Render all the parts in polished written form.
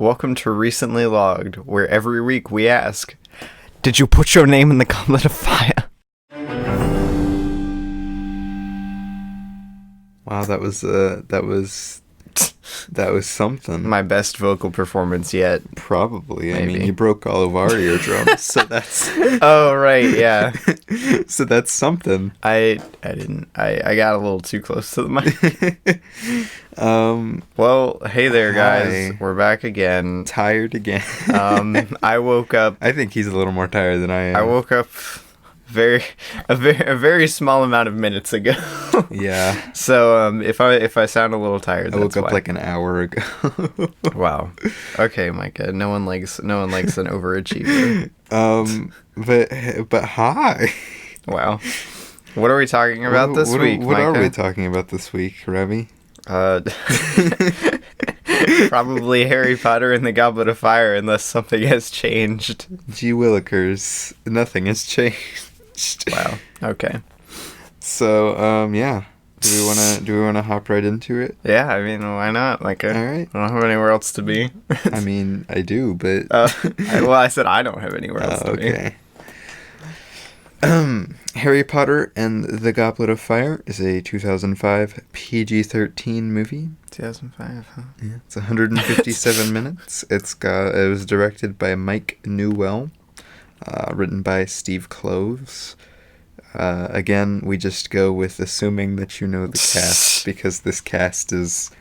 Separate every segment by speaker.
Speaker 1: Welcome to Recently Logged, where every week we ask, did you put your name in the Goblet of Fire?
Speaker 2: Wow, that was something.
Speaker 1: My best vocal performance yet.
Speaker 2: Probably.
Speaker 1: Maybe.
Speaker 2: I mean, you broke all of our eardrums, so that's...
Speaker 1: Oh, right, yeah.
Speaker 2: So that's something.
Speaker 1: I didn't. I got a little too close to the mic. Well, hey there, guys.
Speaker 2: Hi.
Speaker 1: We're back again.
Speaker 2: Tired again.
Speaker 1: I woke up.
Speaker 2: I think he's a little more tired than I am.
Speaker 1: I woke up a very small amount of minutes ago.
Speaker 2: Yeah.
Speaker 1: So if I sound a little tired,
Speaker 2: I woke up
Speaker 1: why.
Speaker 2: like an hour ago.
Speaker 1: Wow. Okay, Micah. No one likes an overachiever.
Speaker 2: But hi.
Speaker 1: Wow. What are we talking about this week,
Speaker 2: What
Speaker 1: Micah?
Speaker 2: are we talking about this week, Robbie?
Speaker 1: Probably Harry Potter and the Goblet of Fire, unless something has changed.
Speaker 2: Gee willikers, nothing has changed.
Speaker 1: Wow. Okay.
Speaker 2: So, yeah. Do we wanna hop right into it?
Speaker 1: Yeah, I mean, why not? Micah?
Speaker 2: All right.
Speaker 1: I don't have anywhere else to be.
Speaker 2: I mean, I do, but...
Speaker 1: I said I don't have anywhere else to be.
Speaker 2: Okay. Harry Potter and the Goblet of Fire is a 2005 PG-13 movie.
Speaker 1: 2005, huh?
Speaker 2: Yeah, it's 157 minutes. It was directed by Mike Newell, written by Steve Kloves. Again, we just go with assuming that you know the cast, because this cast is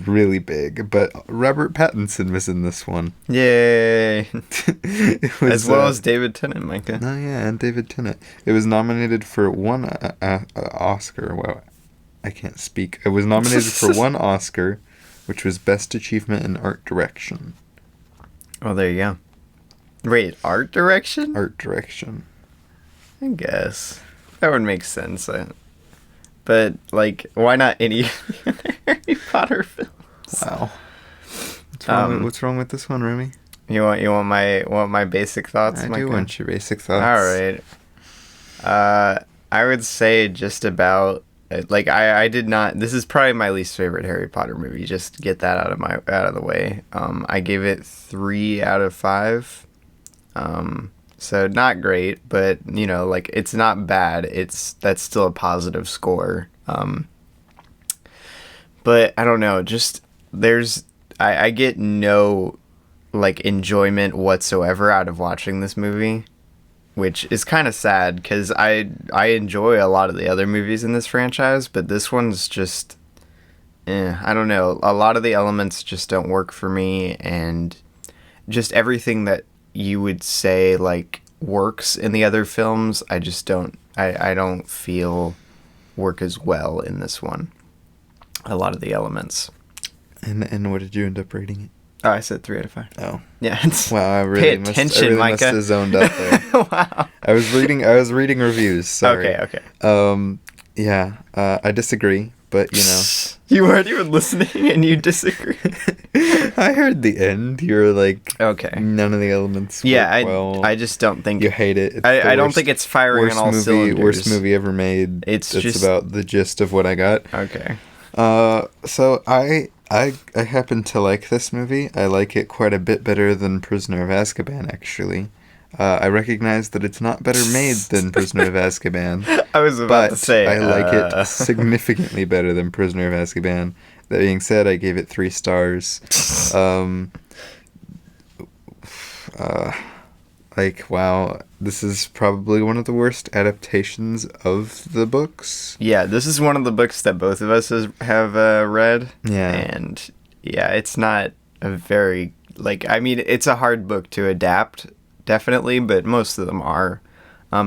Speaker 2: really big. But Robert Pattinson was in this one.
Speaker 1: Yay!
Speaker 2: Was,
Speaker 1: as well as David Tennant, Micah.
Speaker 2: Oh yeah, and David Tennant. It was nominated for one Oscar. Wow, I can't speak. It was nominated for one Oscar, which was Best Achievement in Art Direction.
Speaker 1: Oh, there you go. Wait, art direction?
Speaker 2: Art direction.
Speaker 1: I guess. That would make sense. But, like, why not any other Harry Potter films?
Speaker 2: Wow. What's wrong with this one, Remy?
Speaker 1: You want my basic thoughts,
Speaker 2: I
Speaker 1: Micah?
Speaker 2: do want your basic thoughts.
Speaker 1: Alright. I would say just about... Like, I did not... This is probably my least favorite Harry Potter movie. Just to get that out of the way. I gave it 3 out of 5. So not great, but like it's not bad. That's still a positive score. But I don't know, just I get no like enjoyment whatsoever out of watching this movie, which is kind of sad because I enjoy a lot of the other movies in this franchise, but this one's just I don't know. A lot of the elements just don't work for me, and just everything that you would say like works in the other films, I just don't feel work as well in this one. A lot of the elements.
Speaker 2: And what did you end up rating it?
Speaker 1: Oh, I said 3 out of 5.
Speaker 2: Oh.
Speaker 1: Yeah.
Speaker 2: Wow, I really
Speaker 1: Pay
Speaker 2: must
Speaker 1: Micah.
Speaker 2: have zoned out there.
Speaker 1: Wow.
Speaker 2: I was reading reviews, sorry.
Speaker 1: Okay.
Speaker 2: Yeah, I disagree, but
Speaker 1: You weren't even listening and you disagree.
Speaker 2: I heard the end. You're like,
Speaker 1: okay.
Speaker 2: None of the elements work well.
Speaker 1: I just don't think...
Speaker 2: You hate it. It's
Speaker 1: I don't think it's firing on all cylinders.
Speaker 2: Worst movie ever made.
Speaker 1: It's just...
Speaker 2: about the gist of what I got.
Speaker 1: Okay.
Speaker 2: So I happen to like this movie. I like it quite a bit better than Prisoner of Azkaban, actually. I recognize that it's not better made than Prisoner of Azkaban.
Speaker 1: I was about to say...
Speaker 2: I like it significantly better than Prisoner of Azkaban. That being said, I gave it 3 stars. Wow, this is probably one of the worst adaptations of the books.
Speaker 1: Yeah, this is one of the books that both of us have read.
Speaker 2: Yeah.
Speaker 1: And, yeah, it's not a very... Like, I mean, it's a hard book to adapt, definitely, but most of them are.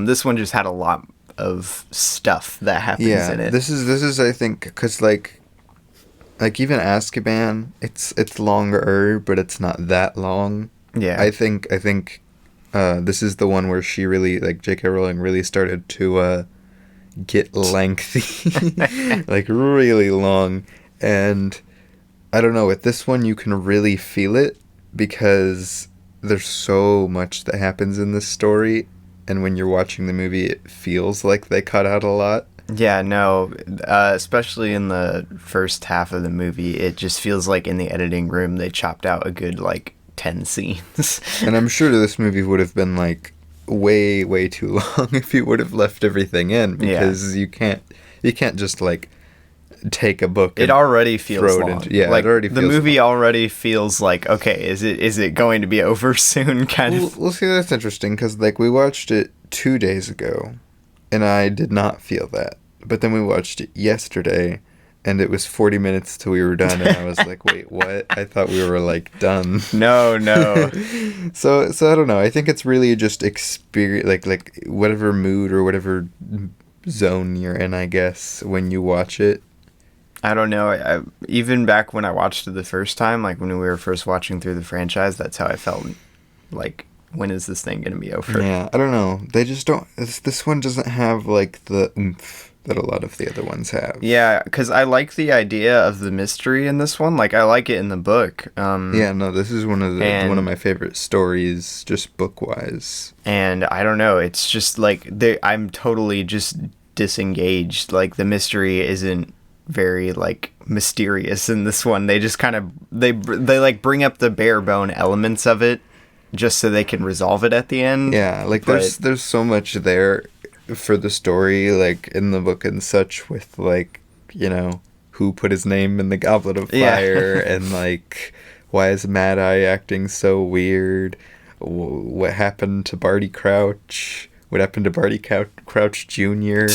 Speaker 1: This one just had a lot of stuff that happens in it.
Speaker 2: This is I think, because, like even Azkaban, it's longer, but it's not that long.
Speaker 1: Yeah.
Speaker 2: I think this is the one where she really, like, J.K. Rowling really started to get lengthy, like really long. And I don't know, with this one you can really feel it because there's so much that happens in this story, and when you're watching the movie it feels like they cut out a lot.
Speaker 1: Yeah, no, especially in the first half of the movie, it just feels like in the editing room they chopped out a good like 10 scenes.
Speaker 2: And I'm sure this movie would have been like way, way too long if you would have left everything in,
Speaker 1: Yeah.
Speaker 2: because you can't just like take a book
Speaker 1: It
Speaker 2: and
Speaker 1: already feels
Speaker 2: throw it
Speaker 1: long.
Speaker 2: into, yeah,
Speaker 1: Like
Speaker 2: it already
Speaker 1: the
Speaker 2: feels
Speaker 1: movie
Speaker 2: long.
Speaker 1: already feels like, okay, is it going to be over soon kind
Speaker 2: Well,
Speaker 1: of.
Speaker 2: well, see, that's interesting because like we watched it 2 days ago, and I did not feel that. But then we watched it yesterday, and it was 40 minutes till we were done, and I was like, wait, what? I thought we were like done.
Speaker 1: No, no.
Speaker 2: So I don't know. I think it's really just experience, like whatever mood or whatever zone you're in, I guess, when you watch it.
Speaker 1: I don't know. Even back when I watched it the first time, like when we were first watching through the franchise, that's how I felt. Like, when is this thing going to be over?
Speaker 2: Yeah, I don't know. They just don't. This one doesn't have like the oomph that a lot of the other ones have.
Speaker 1: Yeah, because I like the idea of the mystery in this one. Like, I like it in the book.
Speaker 2: Yeah, no, this is one of
Speaker 1: And
Speaker 2: my favorite stories, just book wise.
Speaker 1: and I don't know. It's just like I'm totally just disengaged. Like the mystery isn't very like mysterious in this one. They just kind of they like bring up the bare bone elements of it just so they can resolve it at the end.
Speaker 2: Yeah, like
Speaker 1: But
Speaker 2: there's so much there for the story, like in the book and such, with like, you know, who put his name in the Goblet of
Speaker 1: Yeah.
Speaker 2: Fire, and like why is Mad Eye acting so weird? What happened to Barty Crouch? What happened to Barty Crouch Jr.?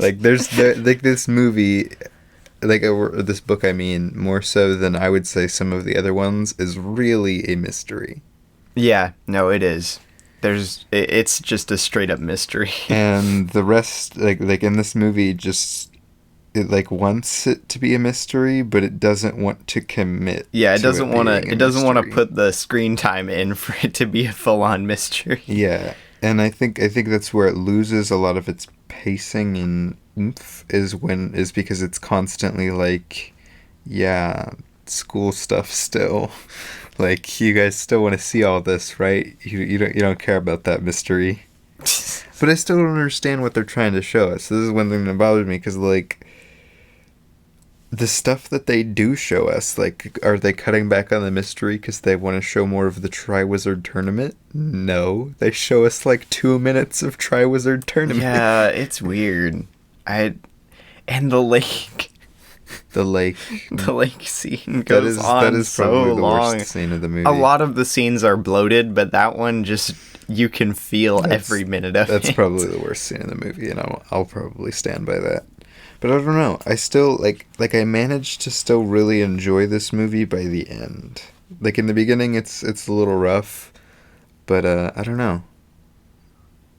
Speaker 2: Like like this movie, like this book, I mean, more so than I would say some of the other ones, is really a mystery.
Speaker 1: yeah, no, it is. It's just a straight up mystery.
Speaker 2: And the rest, like in this movie, just it like wants it to be a mystery, but it doesn't want to commit.
Speaker 1: Yeah, it
Speaker 2: to
Speaker 1: doesn't want to.
Speaker 2: being a
Speaker 1: It doesn't want to
Speaker 2: mystery.
Speaker 1: put the screen time in for it to be a full on mystery.
Speaker 2: Yeah, and I think that's where it loses a lot of its pacing and oomph, is because it's constantly like, yeah, school stuff still. Like, you guys still want to see all this, right? You don't care about that mystery. But I still don't understand what they're trying to show us. This is one thing that bothers me, because like the stuff that they do show us, like, are they cutting back on the mystery because they want to show more of the Triwizard Tournament? No, they show us like 2 minutes of Triwizard Tournament.
Speaker 1: Yeah, it's weird. And the lake,
Speaker 2: The lake.
Speaker 1: the lake scene goes on
Speaker 2: that is
Speaker 1: so
Speaker 2: probably the
Speaker 1: long.
Speaker 2: worst scene of the movie.
Speaker 1: A lot of the scenes are bloated, but that one just you can feel
Speaker 2: That's-
Speaker 1: every minute of
Speaker 2: That's
Speaker 1: it.
Speaker 2: probably the worst scene in the movie, and I'll probably stand by that. But I don't know. I still like I managed to still really enjoy this movie by the end. Like in the beginning, it's a little rough, but I don't know.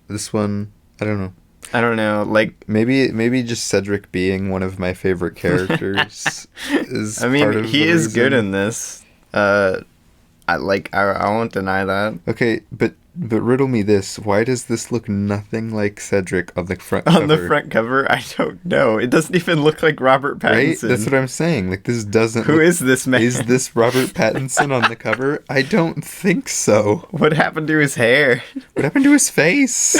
Speaker 2: This one, I don't know.
Speaker 1: I don't know, like
Speaker 2: Maybe just Cedric being one of my favorite characters is.
Speaker 1: I mean,
Speaker 2: part of
Speaker 1: he
Speaker 2: the
Speaker 1: is good
Speaker 2: reason.
Speaker 1: in this. I won't deny that.
Speaker 2: Okay, but riddle me this: why does this look nothing like Cedric on the front
Speaker 1: On the
Speaker 2: cover?
Speaker 1: front cover, I don't know. It doesn't even look like Robert
Speaker 2: Right?
Speaker 1: Pattinson.
Speaker 2: That's what I'm saying. Like, this doesn't.
Speaker 1: Who is this man?
Speaker 2: Is this Robert Pattinson on the cover? I don't think so.
Speaker 1: What happened to his hair?
Speaker 2: What happened to his face?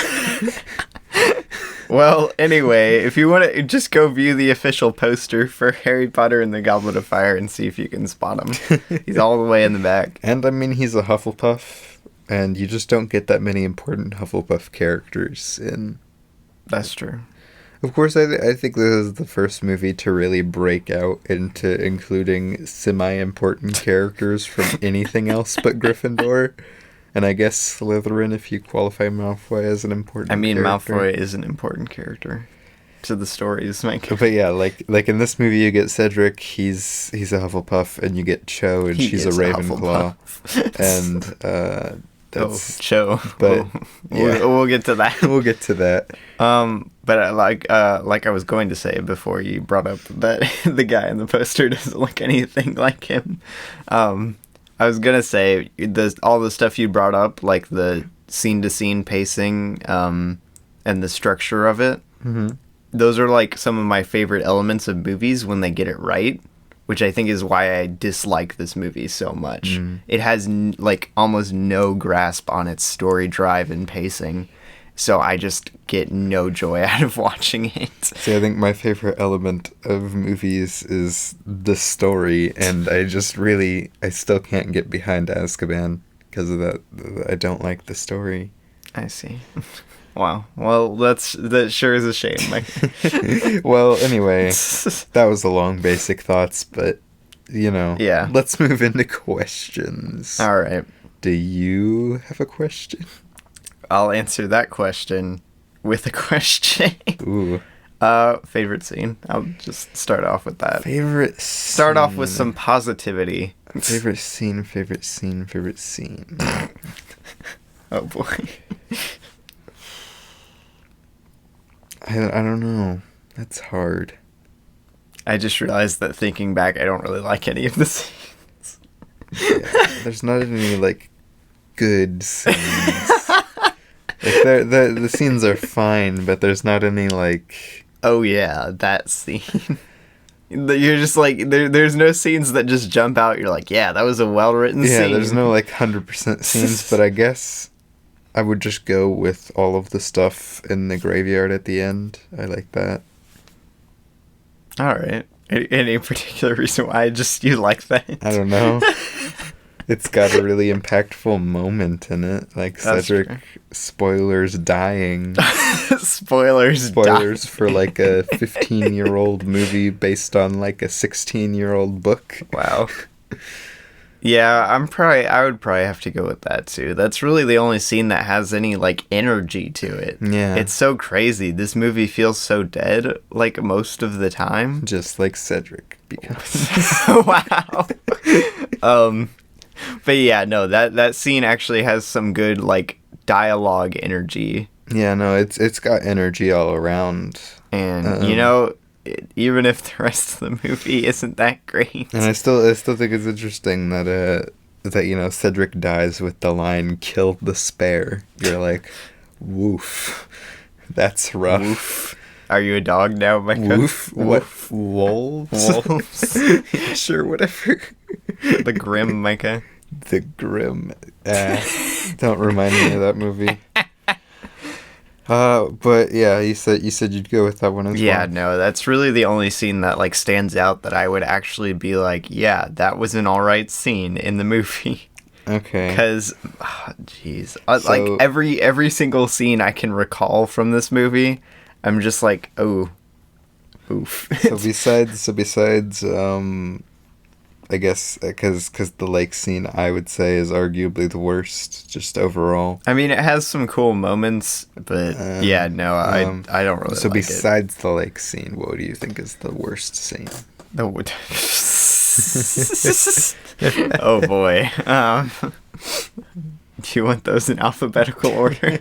Speaker 1: Well, anyway, if you want to just go view the official poster for Harry Potter and the Goblet of Fire and see if you can spot him. He's all the way in the back.
Speaker 2: And I mean, he's a Hufflepuff, and you just don't get that many important Hufflepuff characters in.
Speaker 1: That's true.
Speaker 2: Of course, I think this is the first movie to really break out into including semi-important characters from anything else but Gryffindor. And I guess Slytherin, if you qualify Malfoy as an important
Speaker 1: I mean,
Speaker 2: character.
Speaker 1: Malfoy is an important character to the stories, Mike.
Speaker 2: But yeah, like in this movie, you get Cedric. He's a Hufflepuff, and you get Cho, and she's a Ravenclaw. And that's
Speaker 1: Cho.
Speaker 2: but, yeah.
Speaker 1: We'll get to that.
Speaker 2: we'll get to that.
Speaker 1: But like I was going to say before you brought up that the guy in the poster doesn't look anything like him. I was gonna say all the stuff you brought up, like the scene to scene pacing, and the structure of it.
Speaker 2: Mm-hmm.
Speaker 1: Those are like some of my favorite elements of movies when they get it right, which I think is why I dislike this movie so much. It has like almost no grasp on its story drive and pacing. so I just get no joy out of watching it.
Speaker 2: See, I think my favorite element of movies is the story, and I still can't get behind Azkaban because of that. I don't like the story.
Speaker 1: I see. Wow. Well, that sure is a shame.
Speaker 2: Well, anyway, that was the long basic thoughts, but,
Speaker 1: Yeah.
Speaker 2: Let's move into questions.
Speaker 1: All right.
Speaker 2: Do you have a question?
Speaker 1: I'll answer that question with a question.
Speaker 2: Ooh.
Speaker 1: Favorite scene. I'll just start off with that.
Speaker 2: Favorite scene.
Speaker 1: Start off with some positivity.
Speaker 2: Favorite scene.
Speaker 1: Oh boy.
Speaker 2: I don't know. That's hard.
Speaker 1: I just realized that thinking back, I don't really like any of the scenes.
Speaker 2: Yeah, there's not any, like, good scenes. Like, the scenes are fine, but there's not any, like...
Speaker 1: Oh yeah, that scene. You're just like, there's no scenes that just jump out. You're like, yeah, that was a well-written scene.
Speaker 2: Yeah, there's no, like, 100% scenes, but I guess I would just go with all of the stuff in the graveyard at the end. I like that.
Speaker 1: All right. Any particular reason why you like that?
Speaker 2: I don't know. It's got a really impactful moment in it. Like,
Speaker 1: That's
Speaker 2: Cedric,
Speaker 1: true.
Speaker 2: spoilers, dying.
Speaker 1: Spoilers
Speaker 2: For, like, a 15-year-old movie based on, like, a 16-year-old book.
Speaker 1: Wow. Yeah, I would probably have to go with that too. That's really the only scene that has any like energy to it.
Speaker 2: Yeah.
Speaker 1: It's so crazy. This movie feels so dead like most of the time.
Speaker 2: Just like Cedric becomes.
Speaker 1: Wow. But yeah, no, that scene actually has some good like dialogue energy.
Speaker 2: Yeah, no, it's got energy all around.
Speaker 1: And even if the rest of the movie isn't that great.
Speaker 2: And I still think it's interesting that Cedric dies with the line "kill the spare." You're like, woof, that's rough.
Speaker 1: Woof. Are you a dog now, Micah?
Speaker 2: Woof. What? Wolves?
Speaker 1: Wolves.
Speaker 2: Yeah, sure, whatever.
Speaker 1: The grim Micah.
Speaker 2: The grim. Don't remind me of that movie. But yeah, you said you'd go with that one as well.
Speaker 1: Yeah, no, that's really the only scene that like stands out that I would actually be like, yeah, that was an alright scene in the movie.
Speaker 2: Okay.
Speaker 1: Because, jeez, like every single scene I can recall from this movie, I'm just like, oh, oof.
Speaker 2: So besides, I guess because the lake scene, I would say, is arguably the worst, just overall.
Speaker 1: I mean, it has some cool moments, but yeah, no, I don't really.
Speaker 2: So
Speaker 1: like
Speaker 2: besides the lake scene, what do you think is the worst scene?
Speaker 1: Oh boy. Do you want those in alphabetical order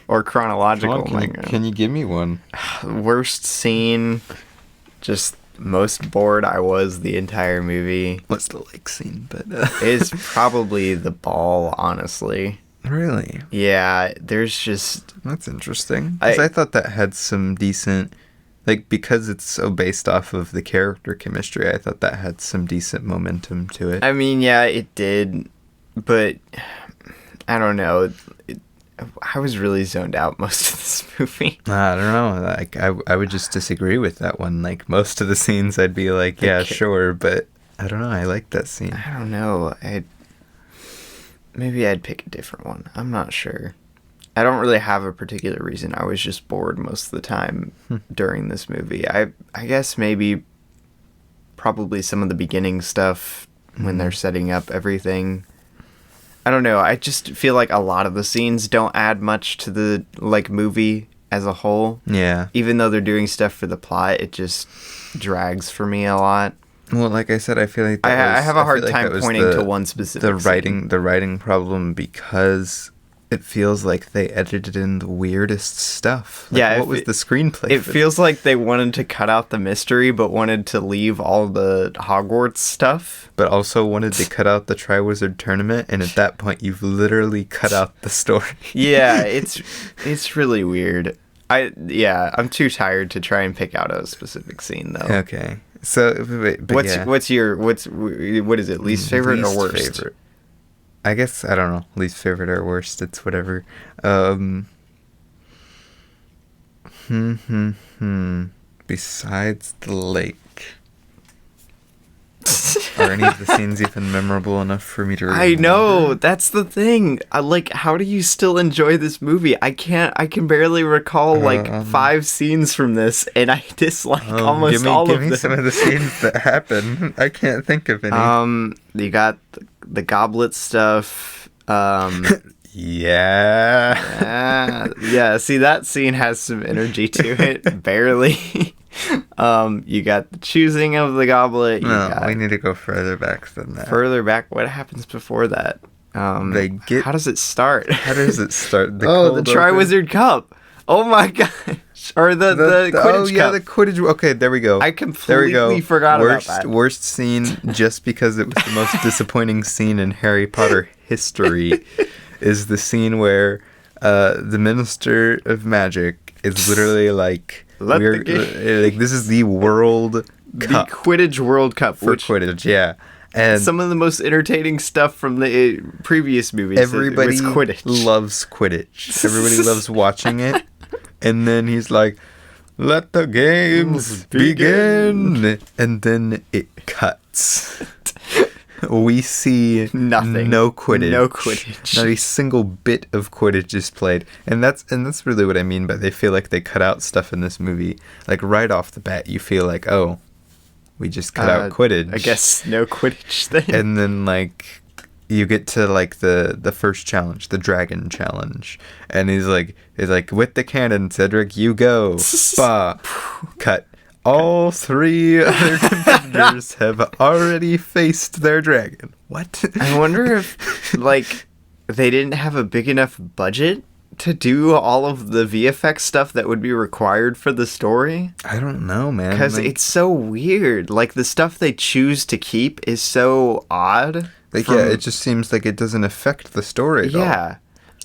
Speaker 1: or chronological?
Speaker 2: Can you give me one?
Speaker 1: Worst scene, just most bored I was the entire movie.
Speaker 2: What's the lake scene? But
Speaker 1: is probably the ball, honestly.
Speaker 2: Really?
Speaker 1: Yeah, there's just...
Speaker 2: That's interesting. Because I thought that had some decent... Like, because it's so based off of the character chemistry, I thought that had some decent momentum to it.
Speaker 1: I mean, yeah, it did. But, I don't know. I was really zoned out most of this movie.
Speaker 2: I don't know. Like, I would just disagree with that one. Like, most of the scenes I'd be like, yeah, sure, but I don't know. I like that scene.
Speaker 1: I don't know. Maybe I'd pick a different one. I'm not sure. I don't really have a particular reason. I was just bored most of the time during this movie. I guess maybe probably some of the beginning stuff when they're setting up everything. I don't know. I just feel like a lot of the scenes don't add much to the like movie as a whole.
Speaker 2: Yeah.
Speaker 1: Even though they're doing stuff for the plot, it just drags for me a lot.
Speaker 2: Well, like I said, I feel like
Speaker 1: I have a hard time pointing to one specific
Speaker 2: the writing problem, because it feels like they edited in the weirdest stuff. Like,
Speaker 1: yeah,
Speaker 2: what was the screenplay?
Speaker 1: It feels like they wanted to cut out the mystery, but wanted to leave all the Hogwarts stuff.
Speaker 2: But also wanted to cut out the Triwizard Tournament, and at that point, you've literally cut out the story.
Speaker 1: Yeah, it's really weird. I'm too tired to try and pick out a specific scene though.
Speaker 2: Okay, so what
Speaker 1: is it? Least favorite or worst?
Speaker 2: Favorite. I guess, I don't know, least favorite or worst, it's whatever. Besides the lake. Are any of the scenes even memorable enough for me to remember?
Speaker 1: I know, that's the thing. How do you still enjoy this movie? I can barely recall, 5 scenes from this, and I dislike almost all of them.
Speaker 2: Give me some of the scenes that happen. I can't think of any.
Speaker 1: You got the goblet stuff.
Speaker 2: Yeah.
Speaker 1: See, that scene has some energy to it, barely. You got the choosing of the goblet.
Speaker 2: We need to go further back than that.
Speaker 1: Further back? What happens before that? How does it start? The Triwizard Cup. Oh my gosh. Or the Quidditch Cup.
Speaker 2: Oh yeah, the Quidditch. Okay, there we go.
Speaker 1: I completely forgot about that.
Speaker 2: Worst scene, just because it was the most disappointing scene in Harry Potter history, is the scene where the Minister of Magic is literally like, this is the World Cup.
Speaker 1: The Quidditch World Cup.
Speaker 2: For Quidditch, yeah. And
Speaker 1: some of the most entertaining stuff from the previous movies.
Speaker 2: Everybody
Speaker 1: Quidditch.
Speaker 2: loves Quidditch. Everybody loves watching it. And then he's like, "Let the games begin." And then it cuts. We see
Speaker 1: nothing.
Speaker 2: No Quidditch.
Speaker 1: No Quidditch.
Speaker 2: Not a single bit of Quidditch is played. And that's really what I mean by they feel like they cut out stuff in this movie. Like right off the bat, you feel like, oh, we just cut out Quidditch.
Speaker 1: I guess no Quidditch then.
Speaker 2: And then like you get to like the first challenge, the dragon challenge. And he's like, with the cannon, Cedric, you go. Bah. Cut. All 3 other competitors have already faced their dragon. What?
Speaker 1: I wonder if, they didn't have a big enough budget to do all of the VFX stuff that would be required for the story.
Speaker 2: I don't know, man.
Speaker 1: Because it's so weird. Like, the stuff they choose to keep is so odd.
Speaker 2: It just seems like it doesn't affect the story at all.
Speaker 1: Yeah.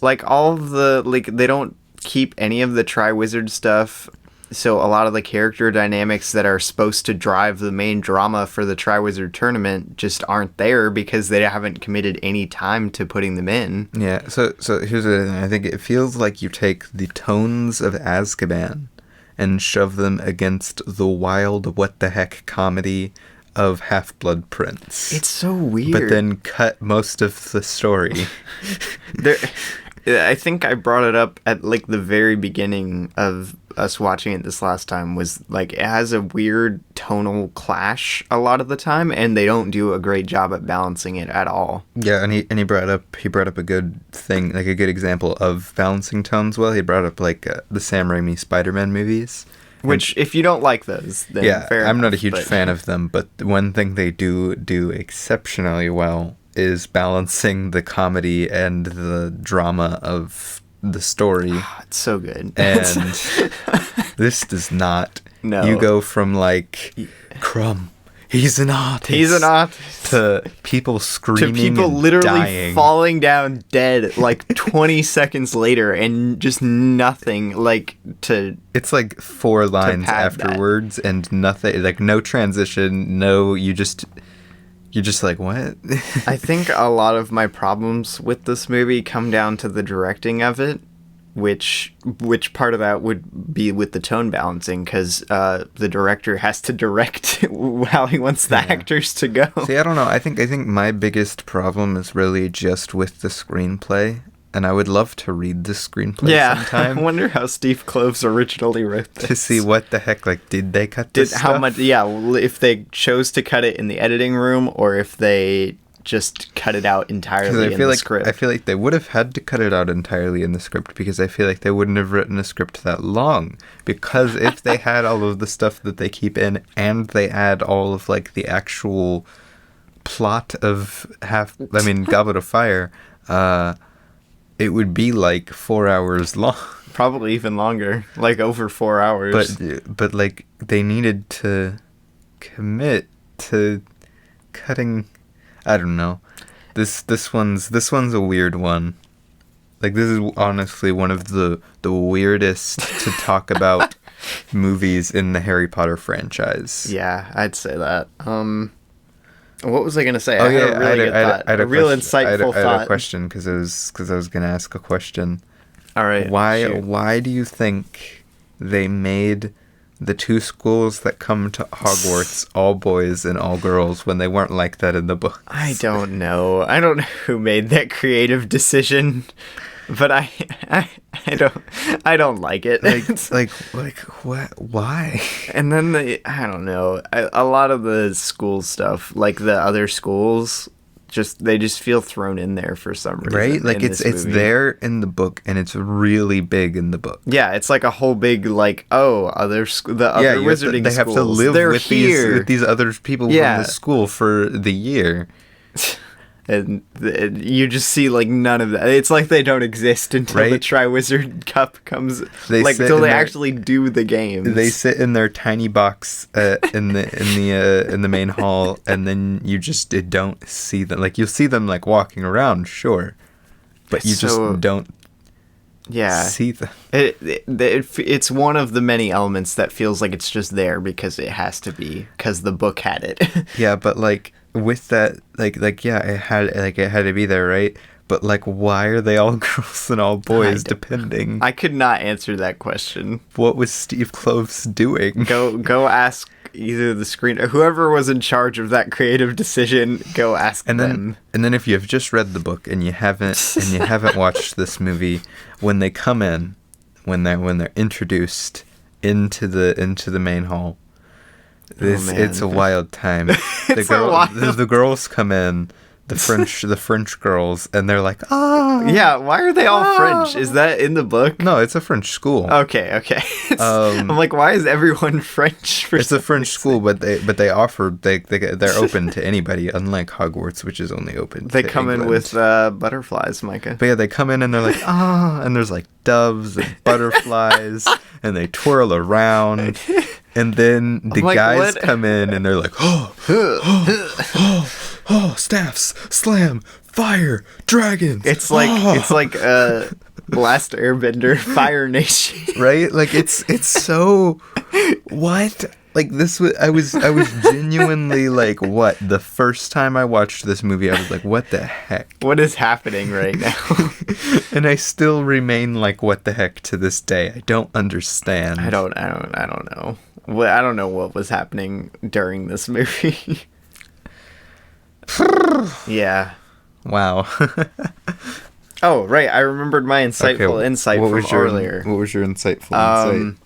Speaker 1: Like, all of the, they don't keep any of the Triwizard stuff. So a lot of the character dynamics that are supposed to drive the main drama for the Triwizard Tournament just aren't there because they haven't committed any time to putting them in.
Speaker 2: Yeah, so here's the thing. I think it feels like you take the tones of Azkaban and shove them against the wild what-the-heck comedy of Half-Blood Prince.
Speaker 1: It's so weird.
Speaker 2: But then cut most of the story.
Speaker 1: I think I brought it up at the very beginning of us watching it this last time, was it has a weird tonal clash a lot of the time, and they don't do a great job at balancing it at all.
Speaker 2: Yeah, and he brought up a good thing, a good example of balancing tones well. He brought up the Sam Raimi Spider-Man movies.
Speaker 1: Which, if you don't like those, then
Speaker 2: yeah,
Speaker 1: fair
Speaker 2: I'm
Speaker 1: enough,
Speaker 2: not a huge fan of them, but one thing they do exceptionally well is balancing the comedy and the drama of the story.
Speaker 1: It's so good.
Speaker 2: And this does not.
Speaker 1: No.
Speaker 2: You go from Crumb, he's an artist. To people screaming, to people
Speaker 1: literally
Speaker 2: dying.
Speaker 1: Falling down dead 20 seconds later, and just nothing
Speaker 2: It's 4 lines afterwards, and nothing, no transition, no, you're just what?
Speaker 1: I think a lot of my problems with this movie come down to the directing of it, which part of that would be with the tone balancing, because the director has to direct how he wants the actors to go.
Speaker 2: See, I don't know. I think my biggest problem is really just with the screenplay. And I would love to read the screenplay sometime.
Speaker 1: I wonder how Steve Kloves originally wrote this.
Speaker 2: To see what the heck, did they cut this stuff?
Speaker 1: How much, if they chose to cut it in the editing room, or if they just cut it out entirely in the script.
Speaker 2: I feel like they would have had to cut it out entirely in the script, because I feel like they wouldn't have written a script that long. Because if they had all of the stuff that they keep in, and they add all of, the actual plot of Goblet of Fire, it would be 4 hours long.
Speaker 1: Probably even longer, over 4 hours.
Speaker 2: But they needed to commit to cutting. I don't know. This one's a weird one. This is honestly one of the weirdest to talk about movies in the Harry Potter franchise.
Speaker 1: Yeah, I'd say that. What was I going to say?
Speaker 2: Oh,
Speaker 1: I had a really good thought. A real insightful thought.
Speaker 2: I had a question, because I was going to ask a question.
Speaker 1: All right.
Speaker 2: Why do you think they made the two schools that come to Hogwarts all boys and all girls when they weren't like that in the book.
Speaker 1: I don't know. I don't know who made that creative decision, but I don't like it.
Speaker 2: What? Why?
Speaker 1: And then I don't know. A lot of the school stuff, like the other schools, they just feel thrown in there for some reason.
Speaker 2: Right? Like it's there in the book, and it's really big in the book.
Speaker 1: Yeah, it's like a whole big the other wizarding
Speaker 2: they
Speaker 1: schools.
Speaker 2: have to live with these other people from the school for the year.
Speaker 1: And you just see like none of that. It's like they don't exist until the Triwizard Cup comes. Until they actually do the games.
Speaker 2: They sit in their tiny box in the main hall, and then you just don't see them. Like you'll see them like walking around, sure, but you just don't.
Speaker 1: Yeah,
Speaker 2: see them.
Speaker 1: It's one of the many elements that feels like it's just there because it has to be because the book had it.
Speaker 2: Yeah, but like. With that, it had to be there, right? But like, why are they all girls and all boys? Depending,
Speaker 1: I could not answer that question.
Speaker 2: What was Steve Kloves doing?
Speaker 1: Go ask either the screen, whoever was in charge of that creative decision. Go ask them.
Speaker 2: And then, if you have just read the book and you haven't watched this movie, when they come in, when they're introduced into the main hall. It's a wild time. The girls come in, the French girls, and they're like,
Speaker 1: yeah. Why are they all French? Is that in the book?
Speaker 2: No, it's a French school.
Speaker 1: Okay. I'm like, why is everyone French?
Speaker 2: It's a French school, but they're open to anybody, unlike Hogwarts, which is only open.
Speaker 1: They
Speaker 2: to
Speaker 1: come
Speaker 2: England.
Speaker 1: in with butterflies, Micah.
Speaker 2: But yeah, they come in and they're like, and there's like doves and butterflies, and they twirl around. And then the guys come in and they're like, staffs, slam, fire, dragons.
Speaker 1: It's like Last Airbender, Fire Nation,
Speaker 2: right? Like it's so what? Like this was I was genuinely like, what? The first time I watched this movie, I was like, what the heck?
Speaker 1: What is happening right now?
Speaker 2: And I still remain like, what the heck to this day? I don't understand.
Speaker 1: I don't know. I don't know what was happening during this movie. Yeah.
Speaker 2: Wow.
Speaker 1: Oh, right. I remembered my insightful insight from earlier.
Speaker 2: What was your insightful insight?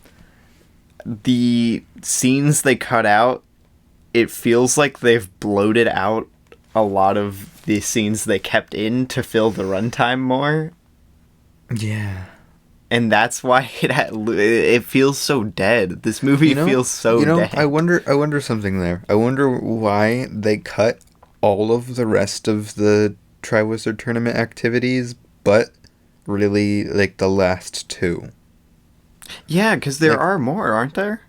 Speaker 1: The scenes they cut out, it feels like they've bloated out a lot of the scenes they kept in to fill the runtime more.
Speaker 2: Yeah.
Speaker 1: And that's why it feels so dead. This movie feels so dead.
Speaker 2: I wonder something there. I wonder why they cut all of the rest of the Triwizard Tournament activities, but really, like, the last two.
Speaker 1: Yeah, because there are more, aren't there?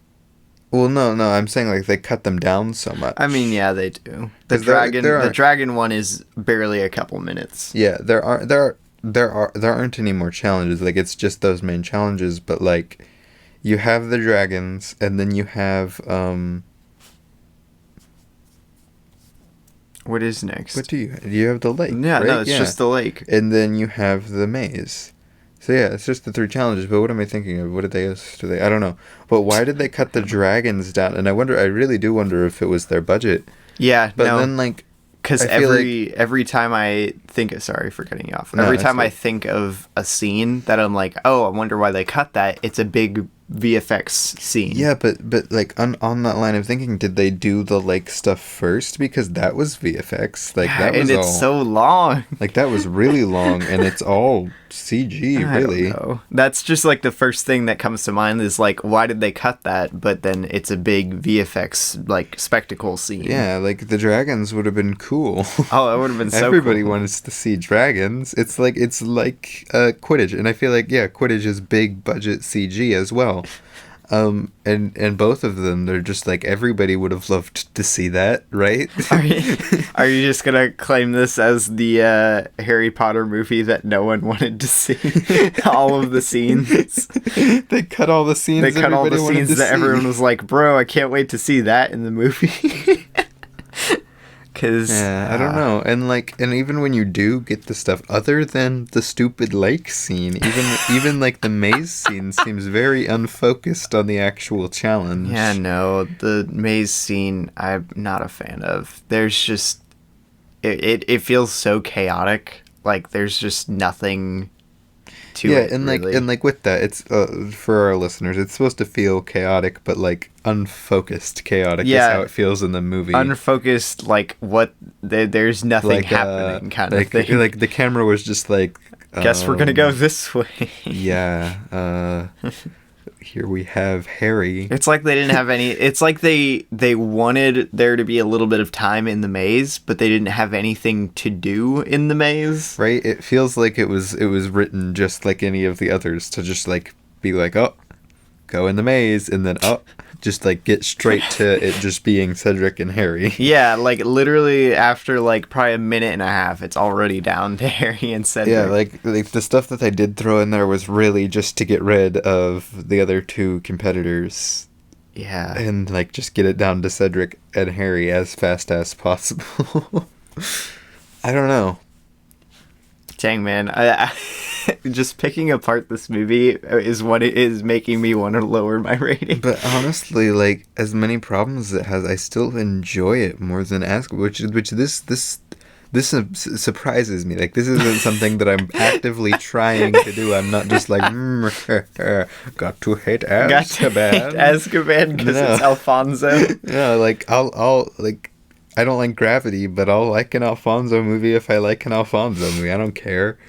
Speaker 2: Well, no, I'm saying, like, they cut them down so much.
Speaker 1: I mean, yeah, they do. The dragon one is barely a couple minutes.
Speaker 2: Yeah, there aren't any more challenges. Like, it's just those main challenges, but, like, you have the dragons, and then you have,
Speaker 1: What is next?
Speaker 2: What do you have the lake?
Speaker 1: Yeah,
Speaker 2: right?
Speaker 1: No, it's just the lake.
Speaker 2: And then you have the maze. So yeah, it's just the three challenges, but what am I thinking of? What did they yesterday? I don't know. But why did they cut the dragons down? And I really do wonder if it was their budget.
Speaker 1: Yeah,
Speaker 2: but then, like...
Speaker 1: Because every time I think... Sorry for cutting you off. Every time I think of a scene that I'm like, oh, I wonder why they cut that, it's a big VFX scene.
Speaker 2: Yeah, but like, on that line of thinking, did they do the lake stuff first? Because that was VFX. Like, that was
Speaker 1: and it's so long.
Speaker 2: Like, that was really long, and it's all CG, really.
Speaker 1: I don't know. That's just, like, the first thing that comes to mind is, like, why did they cut that? But then it's a big VFX, like, spectacle scene.
Speaker 2: Yeah, like, the dragons would have been cool.
Speaker 1: Oh, it would have been so
Speaker 2: Everybody
Speaker 1: cool.
Speaker 2: wants to see dragons. It's like Quidditch, and I feel like, yeah, Quidditch is big budget CG as well. And both of them, they're just like, everybody would have loved to see that, right?
Speaker 1: Are you just gonna claim this as the Harry Potter movie that no one wanted to see? All of the scenes.
Speaker 2: They cut all the scenes.
Speaker 1: They cut all the scenes that everyone was like, bro, I can't wait to see that in the movie. Because
Speaker 2: Yeah, I don't know. And even when you do get the stuff other than the stupid lake scene, even like the maze scene seems very unfocused on the actual challenge.
Speaker 1: Yeah, no, the maze scene I'm not a fan of. There's just it feels so chaotic. Like there's just nothing to
Speaker 2: Yeah,
Speaker 1: it,
Speaker 2: and
Speaker 1: really.
Speaker 2: like with that, it's for our listeners, it's supposed to feel chaotic, but like unfocused chaotic is
Speaker 1: Yeah,
Speaker 2: how it feels in the movie.
Speaker 1: unfocused, like what there's nothing
Speaker 2: Like
Speaker 1: happening kind of thing.
Speaker 2: like the camera was just like
Speaker 1: Guess we're gonna go this way.
Speaker 2: yeah, here we have Harry.
Speaker 1: It's like they didn't have any. It's like they wanted there to be a little bit of time in the maze, but they didn't have anything to do in the maze.
Speaker 2: Right? It feels like it was written just like any of the others to just like be like, oh, go in the maze, and then oh, just like get straight to it just being Cedric and Harry.
Speaker 1: Yeah, like literally after like probably a minute and a half, it's already down to Harry and Cedric.
Speaker 2: Yeah, like the stuff that they did throw in there was really just to get rid of the other two competitors.
Speaker 1: Yeah.
Speaker 2: And like just get it down to Cedric and Harry as fast as possible. I don't know.
Speaker 1: Dang, man. I just picking apart this movie is what it is making me want to lower my rating.
Speaker 2: But honestly, like as many problems as it has, I still enjoy it more than Ask, which this surprises me. Like this isn't something that I'm actively trying to do. I'm not just like got to hate Azkaban.
Speaker 1: Azkaban because it's Alfonso.
Speaker 2: Yeah, like I'll like I don't like Gravity, but I'll like an Alfonso movie if I like an Alfonso movie. I don't care.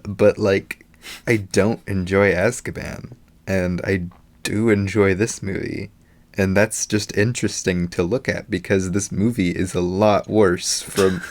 Speaker 2: But like I don't enjoy Azkaban, and I do enjoy this movie. And that's just interesting to look at because this movie is a lot worse from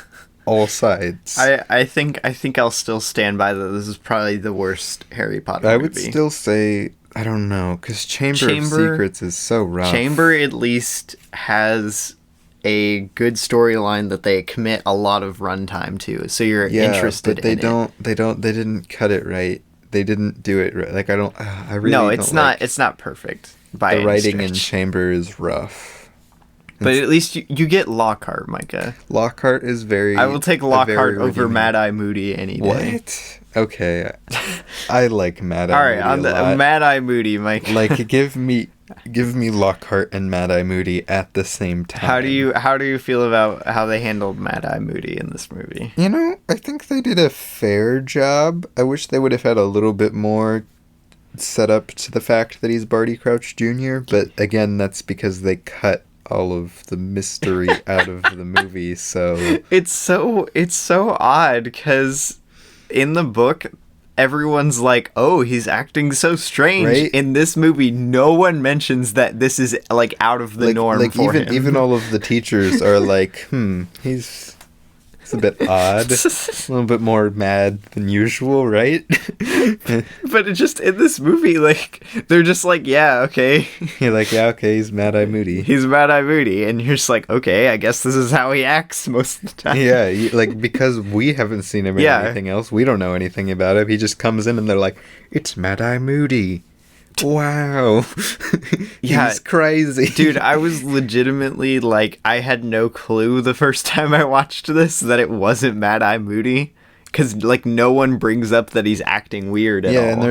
Speaker 2: all sides.
Speaker 1: I think I'll still stand by that. This is probably the worst Harry Potter movie.
Speaker 2: I would still say I don't know because Chamber of Secrets is so rough.
Speaker 1: Chamber at least has a good storyline that they commit a lot of runtime to, so you're interested.
Speaker 2: But they
Speaker 1: in
Speaker 2: don't.
Speaker 1: it.
Speaker 2: They didn't cut it right. They didn't do it right. Like I don't. I really
Speaker 1: no.
Speaker 2: don't
Speaker 1: It's not.
Speaker 2: like
Speaker 1: It's not perfect. By
Speaker 2: the
Speaker 1: any
Speaker 2: writing in
Speaker 1: stretch.
Speaker 2: Chamber is rough.
Speaker 1: But at least you get Lockhart, Micah.
Speaker 2: Lockhart is very.
Speaker 1: I will take
Speaker 2: a
Speaker 1: Lockhart
Speaker 2: very
Speaker 1: over
Speaker 2: redeeming-
Speaker 1: Mad Eye Moody any day.
Speaker 2: What? Okay, I like Mad Eye.
Speaker 1: All right,
Speaker 2: Moody
Speaker 1: on
Speaker 2: a
Speaker 1: the
Speaker 2: lot.
Speaker 1: Mad Eye Moody, Micah.
Speaker 2: Like give me Lockhart and Mad Eye Moody at the same time.
Speaker 1: How do you feel about how they handled Mad Eye Moody in this movie?
Speaker 2: You know, I think they did a fair job. I wish they would have had a little bit more set up to the fact that he's Barty Crouch Jr., but again, that's because they cut all of the mystery out of the movie, so...
Speaker 1: It's so odd, because in the book, everyone's like, oh, he's acting so strange.
Speaker 2: Right?
Speaker 1: In this movie, no one mentions that this is, like, out of the norm for him.
Speaker 2: Even all of the teachers are like, he's a bit odd. A little bit more mad than usual, right?
Speaker 1: But it just, in this movie, like, they're just like, yeah, okay.
Speaker 2: You're like, yeah, okay, he's Mad Eye Moody.
Speaker 1: He's Mad Eye Moody, and you're just like, okay, I guess this is how he acts most of the time.
Speaker 2: Yeah, like, because we haven't seen him in anything else, we don't know anything about him. He just comes in and they're like, it's Mad Eye Moody. Wow. He's crazy.
Speaker 1: Dude, I was legitimately like, I had no clue the first time I watched this that it wasn't Mad Eye Moody. Because, like, no one brings up that he's acting weird at all.
Speaker 2: Yeah, and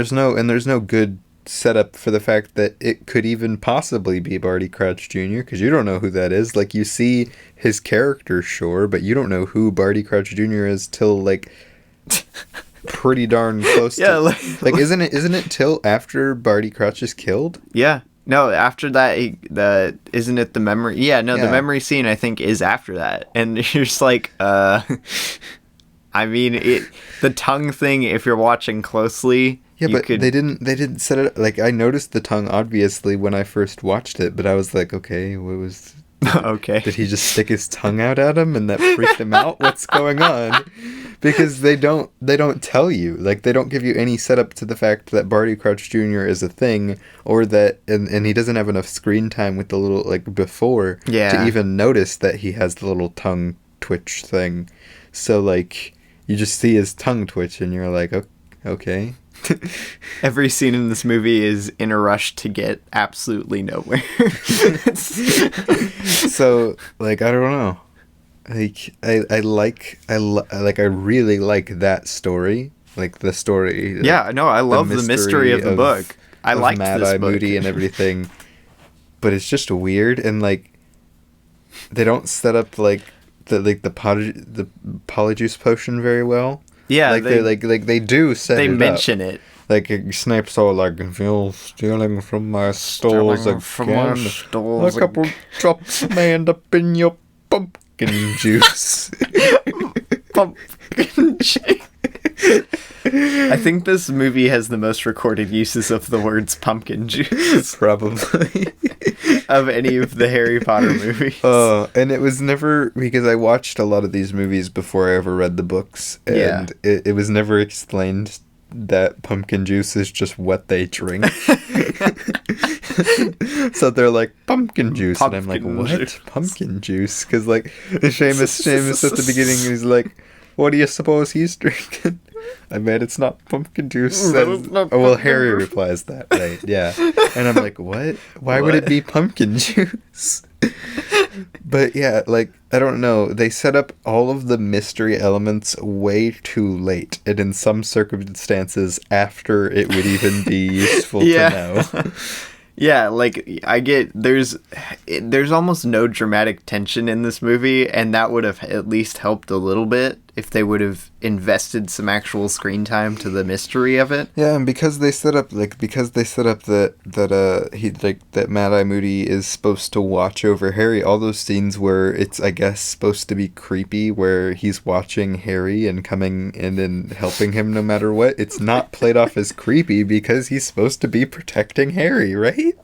Speaker 2: there's no good setup for the fact that it could even possibly be Barty Crouch Jr., because you don't know who that is. Like, you see his character, sure, but you don't know who Barty Crouch Jr. is till, like... pretty darn close to like isn't it till after Barty Crouch is killed?
Speaker 1: Yeah. No, after that isn't it the memory? Yeah, no, the memory scene I think is after that. And you're just like I mean, the tongue thing, if you're watching closely,
Speaker 2: yeah, but they didn't set it like I noticed the tongue obviously when I first watched it, but I was like, okay, what was
Speaker 1: okay.
Speaker 2: Did he just stick his tongue out at him and that freaked him out? What's going on? Because they don't tell you. Like, they don't give you any setup to the fact that Barty Crouch Jr. is a thing, or that and he doesn't have enough screen time with the little, like, before to even notice that he has the little tongue twitch thing. So, like, you just see his tongue twitch and you're like, okay.
Speaker 1: Every scene in this movie is in a rush to get absolutely nowhere.
Speaker 2: So, like, I don't know. Like I really like that story. Like the story.
Speaker 1: Yeah, no, I love the mystery of the book. I
Speaker 2: of
Speaker 1: liked
Speaker 2: Mad
Speaker 1: this
Speaker 2: Eye
Speaker 1: book.
Speaker 2: Moody and everything. But it's just weird, and like they don't set up like the polyjuice potion very well.
Speaker 1: Yeah,
Speaker 2: like they do set
Speaker 1: they
Speaker 2: it
Speaker 1: mention
Speaker 2: up.
Speaker 1: it.
Speaker 2: Like Snape's all like, if you're stealing from my stores again, a couple drops may end up in your pumpkin juice.
Speaker 1: Pumpkin juice. I think this movie has the most recorded uses of the words pumpkin juice.
Speaker 2: Probably.
Speaker 1: Of any of the Harry Potter movies.
Speaker 2: And it was never, because I watched a lot of these movies before I ever read the books, and it was never explained that pumpkin juice is just what they drink. So they're like, pumpkin juice. And I'm like, what? Pumpkin juice? Because like, Seamus at the beginning, he's like, what do you suppose he's drinking? I bet it's not pumpkin juice. Harry replies that, right? Yeah. And I'm like, what? Why would it be pumpkin juice? But yeah, like, I don't know. They set up all of the mystery elements way too late, and in some circumstances after it would even be useful to know.
Speaker 1: Yeah, like, I get, there's almost no dramatic tension in this movie, and that would have at least helped a little bit if they would have invested some actual screen time to the mystery of it.
Speaker 2: Yeah, and because they set up that Mad Eye Moody is supposed to watch over Harry, all those scenes where it's, I guess, supposed to be creepy, where he's watching Harry and coming in and helping him no matter what, it's not played off as creepy because he's supposed to be protecting Harry, right?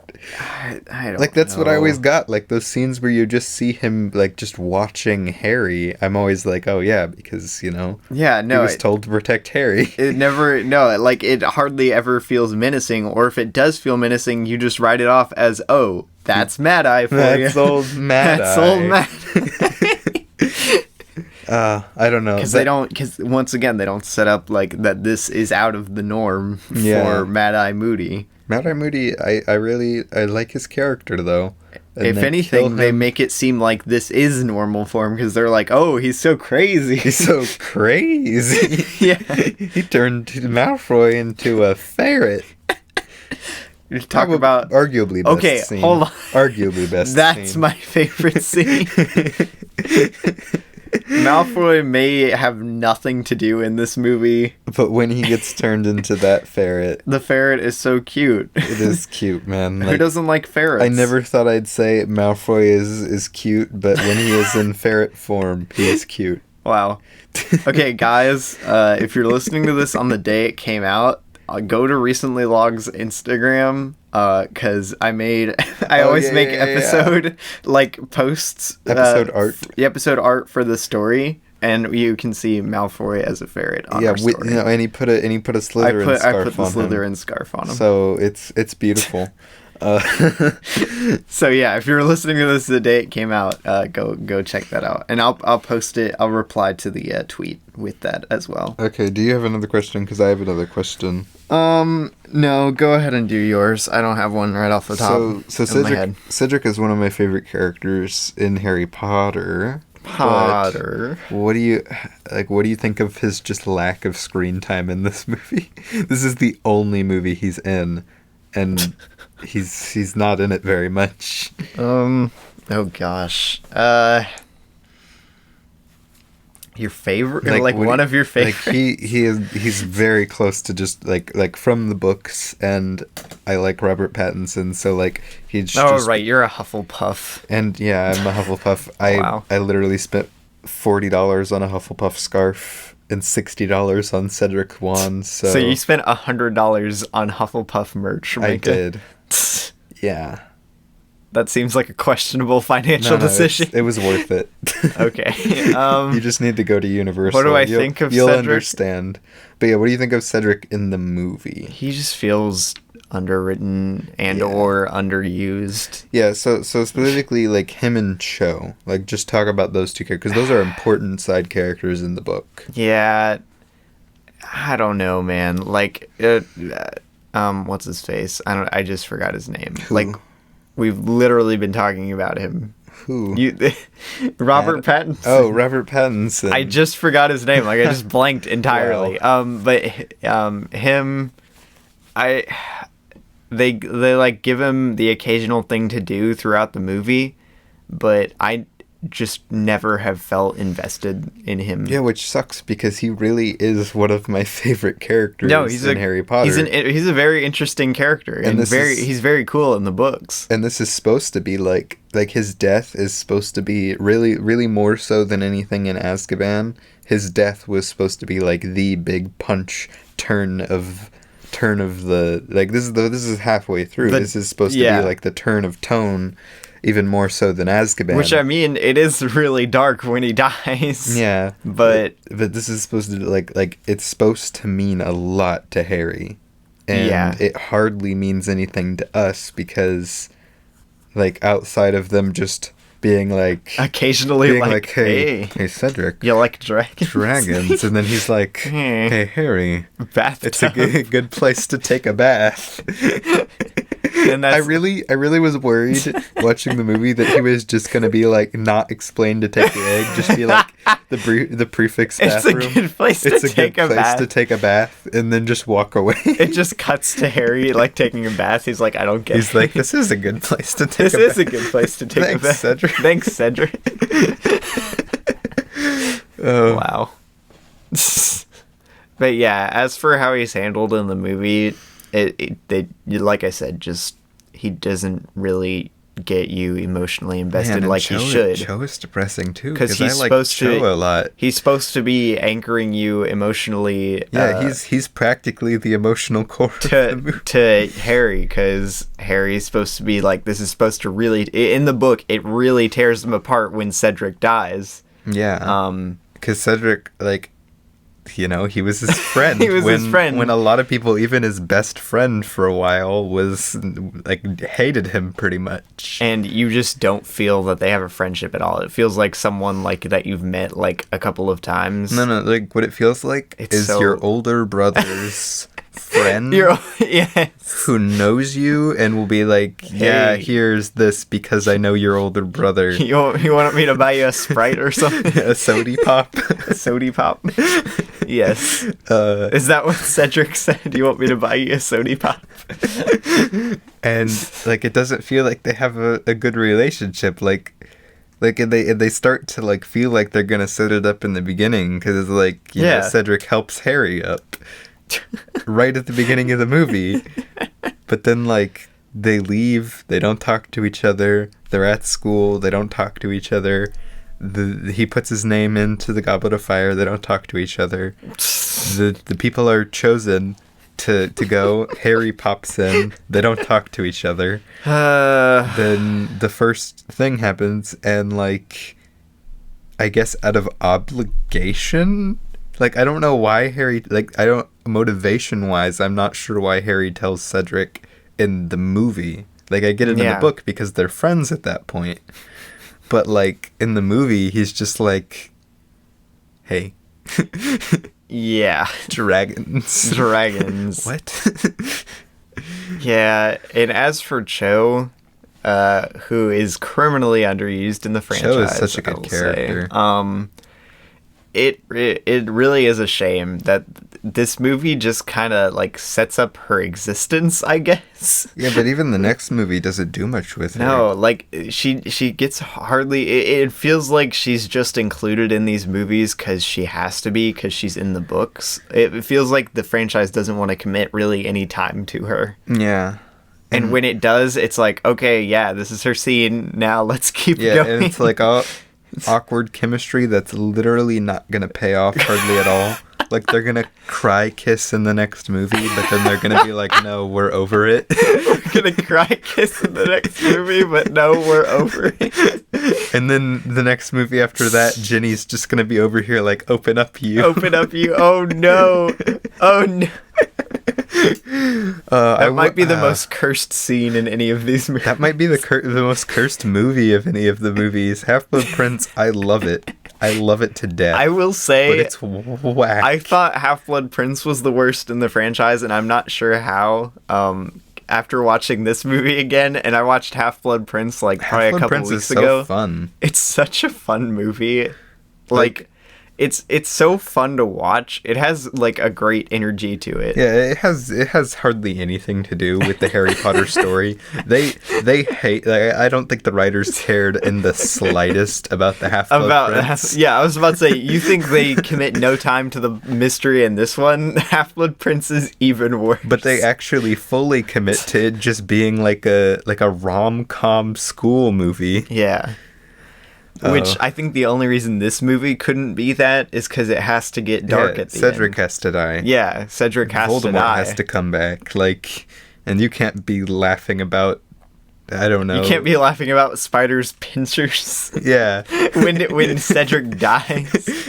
Speaker 1: I don't
Speaker 2: like, that's
Speaker 1: know.
Speaker 2: what I always got. Like, those scenes where you just see him, like, just watching Harry, I'm always like, oh, yeah, because, you know,
Speaker 1: yeah, no,
Speaker 2: he was told to protect Harry.
Speaker 1: It hardly ever feels menacing, or if it does feel menacing, you just write it off as, oh, that's Mad Eye for you.
Speaker 2: That's old Mad Eye.
Speaker 1: That's old Mad Eye.
Speaker 2: I don't know.
Speaker 1: Because once again, they don't set up, like, that this is out of the norm for Mad Eye Moody.
Speaker 2: Mad Eye Moody, I like his character, though. And
Speaker 1: if anything, they make it seem like this is normal for him, because they're like, oh, he's so crazy.
Speaker 2: He's so crazy.
Speaker 1: Yeah.
Speaker 2: He turned Malfoy into a ferret.
Speaker 1: You talk about...
Speaker 2: Arguably best scene.
Speaker 1: Okay, hold on.
Speaker 2: Arguably best
Speaker 1: That's
Speaker 2: scene.
Speaker 1: my favorite scene. Malfoy may have nothing to do in this movie.
Speaker 2: But when he gets turned into that ferret...
Speaker 1: The ferret is so cute.
Speaker 2: It is cute, man.
Speaker 1: Who doesn't like ferrets?
Speaker 2: I never thought I'd say Malfoy is cute, but when he is in ferret form, he is cute.
Speaker 1: Wow. Okay, guys, if you're listening to this on the day it came out, go to Recently Log's Instagram, because I always make episode like posts,
Speaker 2: art,
Speaker 1: the episode art for the story, and you can see Malfoy as a ferret on our story.
Speaker 2: And he put a Slytherin scarf on him.
Speaker 1: I put the Slytherin scarf on him.
Speaker 2: So it's beautiful.
Speaker 1: So yeah, if you're listening to this the day it came out, go check that out, and I'll post it. I'll reply to the tweet with that as well.
Speaker 2: Okay. Do you have another question? Because I have another question.
Speaker 1: No, go ahead and do yours. I don't have one right off the top.
Speaker 2: So Cedric is one of my favorite characters in Harry Potter. What do you think of his just lack of screen time in this movie? This is the only movie he's in, and he's not in it very much.
Speaker 1: Oh gosh. Your favorite, one of your favorites.
Speaker 2: Like he's very close to just like from the books, and I like Robert Pattinson, so like he's.
Speaker 1: Oh right, you're a Hufflepuff.
Speaker 2: And yeah, I'm a Hufflepuff.
Speaker 1: Wow.
Speaker 2: I literally spent $40 on a Hufflepuff scarf and $60 on Cedric wands. So
Speaker 1: you spent $100 on Hufflepuff merch. Micah.
Speaker 2: I did. Yeah.
Speaker 1: That seems like a questionable financial decision.
Speaker 2: It was worth it.
Speaker 1: Okay.
Speaker 2: You just need to go to Universal.
Speaker 1: What do I think of
Speaker 2: You'll
Speaker 1: Cedric?
Speaker 2: understand. But yeah, what do you think of Cedric in the movie?
Speaker 1: He just feels underwritten or underused.
Speaker 2: Yeah, so specifically like him and Cho. Like just talk about those two characters, because those are important side characters in the book.
Speaker 1: Yeah. I don't know, man. Like what's his face? I just forgot his name.
Speaker 2: Who?
Speaker 1: Like we've literally been talking about him
Speaker 2: Who?
Speaker 1: Robert Pattinson.
Speaker 2: Oh, Robert Pattinson.
Speaker 1: I just forgot his name. Like I just blanked entirely.
Speaker 2: Wow.
Speaker 1: Him, they like give him the occasional thing to do throughout the movie, but I just never have felt invested in him.
Speaker 2: Yeah, which sucks because he really is one of my favorite characters in Harry Potter.
Speaker 1: He's a very interesting character, and he's very cool in the books.
Speaker 2: And this is supposed to be like his death is supposed to be really, really more so than anything in Azkaban. His death was supposed to be like the big turn of the like this is halfway through. This is supposed to be like the turn of tone. Even more so than Azkaban.
Speaker 1: Which, I mean, it is really dark when he dies.
Speaker 2: Yeah.
Speaker 1: But
Speaker 2: this is supposed to, like it's supposed to mean a lot to Harry. And it hardly means anything to us because, like, outside of them just being like...
Speaker 1: Occasionally like
Speaker 2: hey, Cedric.
Speaker 1: You like dragons?
Speaker 2: Dragons. And then he's like, hey, Harry.
Speaker 1: Bathtub.
Speaker 2: It's a good place to take a bath.
Speaker 1: And
Speaker 2: I really was worried watching the movie that he was just gonna be like not explain to take the egg, just be like the prefix bathroom.
Speaker 1: It's a good place to
Speaker 2: take a bath, and then just walk away.
Speaker 1: It just cuts to Harry like taking a bath. He's like, I don't get.
Speaker 2: He's like, this is a good place to take.
Speaker 1: This is a good place to take a bath.
Speaker 2: Cedric.
Speaker 1: Thanks, Cedric.
Speaker 2: Oh
Speaker 1: wow. But yeah, as for how he's handled in the movie. Like I said, just he doesn't really get you emotionally invested like he should.
Speaker 2: Cho is depressing too
Speaker 1: because
Speaker 2: he's supposed to a lot.
Speaker 1: He's supposed to be anchoring you emotionally.
Speaker 2: Yeah, he's practically the emotional core of the movie.
Speaker 1: To Harry, because Harry's supposed to be like this is supposed to really in the book. It really tears him apart when Cedric dies.
Speaker 2: Yeah. Because Cedric like. You know, he was his friend.
Speaker 1: His friend.
Speaker 2: When a lot of people, even his best friend for a while, was, like, hated him pretty much.
Speaker 1: And you just don't feel that they have a friendship at all. It feels like someone, like, that you've met, like, a couple of times.
Speaker 2: No, like, what it feels like is your older brother's friend who knows you and will be like, yeah, here's this because I know your older brother.
Speaker 1: You want me to buy you a Sprite or something?
Speaker 2: A sody pop?
Speaker 1: A sody pop? Yes. Is that what Cedric said? You want me to buy you a sody pop?
Speaker 2: And, like, it doesn't feel like they have a good relationship. Like and they start to, like, feel like they're gonna set it up in the beginning because it's like, you know, Cedric helps Harry up. Right at the beginning of the movie. But then, like, they leave, they don't talk to each other, they're at school, they don't talk to each other. He puts his name into the Goblet of Fire, they don't talk to each other. The people are chosen to go. Harry pops in, they don't talk to each other. Then the first thing happens, and, like, I guess out of obligation... Like, I don't know why Harry... Like, motivation-wise, I'm not sure why Harry tells Cedric in the movie. Like, I get it in the book because they're friends at that point. But, like, in the movie, he's just like... Hey.
Speaker 1: Yeah.
Speaker 2: Dragons. What?
Speaker 1: Yeah, and as for Cho... who is criminally underused in the franchise.
Speaker 2: Cho is such a good character.
Speaker 1: It really is a shame that this movie just kind of like sets up her existence, I guess.
Speaker 2: Yeah, but even the next movie doesn't do much with her.
Speaker 1: No, like she gets hardly. It feels like she's just included in these movies because she has to be because she's in the books. It feels like the franchise doesn't want to commit really any time to her.
Speaker 2: Yeah.
Speaker 1: And when it does, it's like, okay, yeah, this is her scene. Now let's keep going.
Speaker 2: Yeah, and it's like awkward chemistry that's literally not gonna pay off hardly at all. Like, they're gonna cry kiss in the next movie, but then they're gonna be like, no, we're over it.
Speaker 1: We're gonna cry kiss in the next movie, but no, we're over it.
Speaker 2: And then the next movie after that, Ginny's just gonna be over here like, open up you.
Speaker 1: Open up you. Oh no. Oh no. That might be the most cursed scene in any of these movies.
Speaker 2: That might be the most cursed movie of any of the movies. Half-Blood Prince, I love it. I love it to death.
Speaker 1: I will say,
Speaker 2: but it's whack.
Speaker 1: I thought Half-Blood Prince was the worst in the franchise, and I'm not sure how. after watching this movie again, and I watched Half-Blood Prince like probably a couple
Speaker 2: Prince
Speaker 1: weeks
Speaker 2: is so
Speaker 1: ago.
Speaker 2: fun.
Speaker 1: It's such a fun movie. Like it's so fun to watch. It has like a great energy to it.
Speaker 2: Yeah, it has hardly anything to do with the Harry Potter story. They hate. Like, I don't think the writers cared in the slightest about the Half-Blood Prince.
Speaker 1: Yeah, I was about to say, you think they commit no time to the mystery in this one? Half-Blood Prince is even worse.
Speaker 2: But they actually fully commit to it just being like a rom-com school movie.
Speaker 1: Yeah. Which I think the only reason this movie couldn't be that is because it has to get dark at the
Speaker 2: Cedric
Speaker 1: end.
Speaker 2: has to die.
Speaker 1: Yeah, Cedric has to
Speaker 2: Voldemort
Speaker 1: die.
Speaker 2: has to come back. Like, and you can't be laughing about, I don't know.
Speaker 1: You can't be laughing about Spider's pincers.
Speaker 2: Yeah.
Speaker 1: when Cedric dies.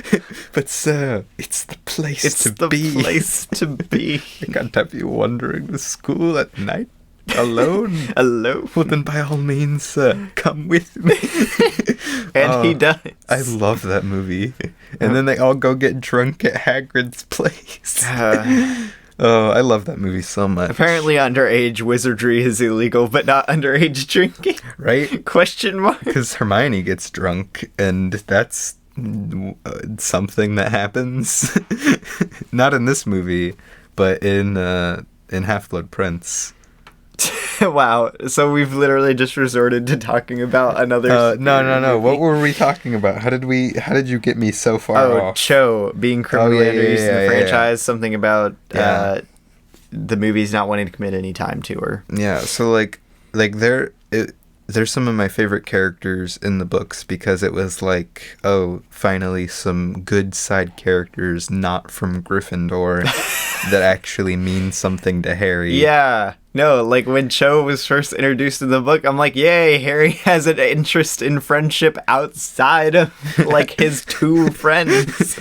Speaker 2: But sir, it's the place
Speaker 1: It's
Speaker 2: to
Speaker 1: the
Speaker 2: be.
Speaker 1: place to be.
Speaker 2: I can't have you wandering to school at night alone.
Speaker 1: Hello.
Speaker 2: Well, then by all means, sir, come with me.
Speaker 1: And he does.
Speaker 2: I love that movie. And then they all go get drunk at Hagrid's place. Oh, I love that movie so much.
Speaker 1: Apparently underage wizardry is illegal, but not underage drinking.
Speaker 2: Right?
Speaker 1: Question mark.
Speaker 2: Because Hermione gets drunk, and that's something that happens. Not in this movie, but in Half-Blood Prince.
Speaker 1: Wow. So we've literally just resorted to talking about another.
Speaker 2: No. What were we talking about? How did you get me so far off?
Speaker 1: Cho being criminally underused in the franchise.
Speaker 2: Yeah.
Speaker 1: Something about the movies not wanting to commit any time to her.
Speaker 2: Yeah. So like there's some of my favorite characters in the books because it was like, oh, finally some good side characters not from Gryffindor that actually mean something to Harry.
Speaker 1: Yeah. No, like when Cho was first introduced in the book, I'm like, yay, Harry has an interest in friendship outside of like his two friends.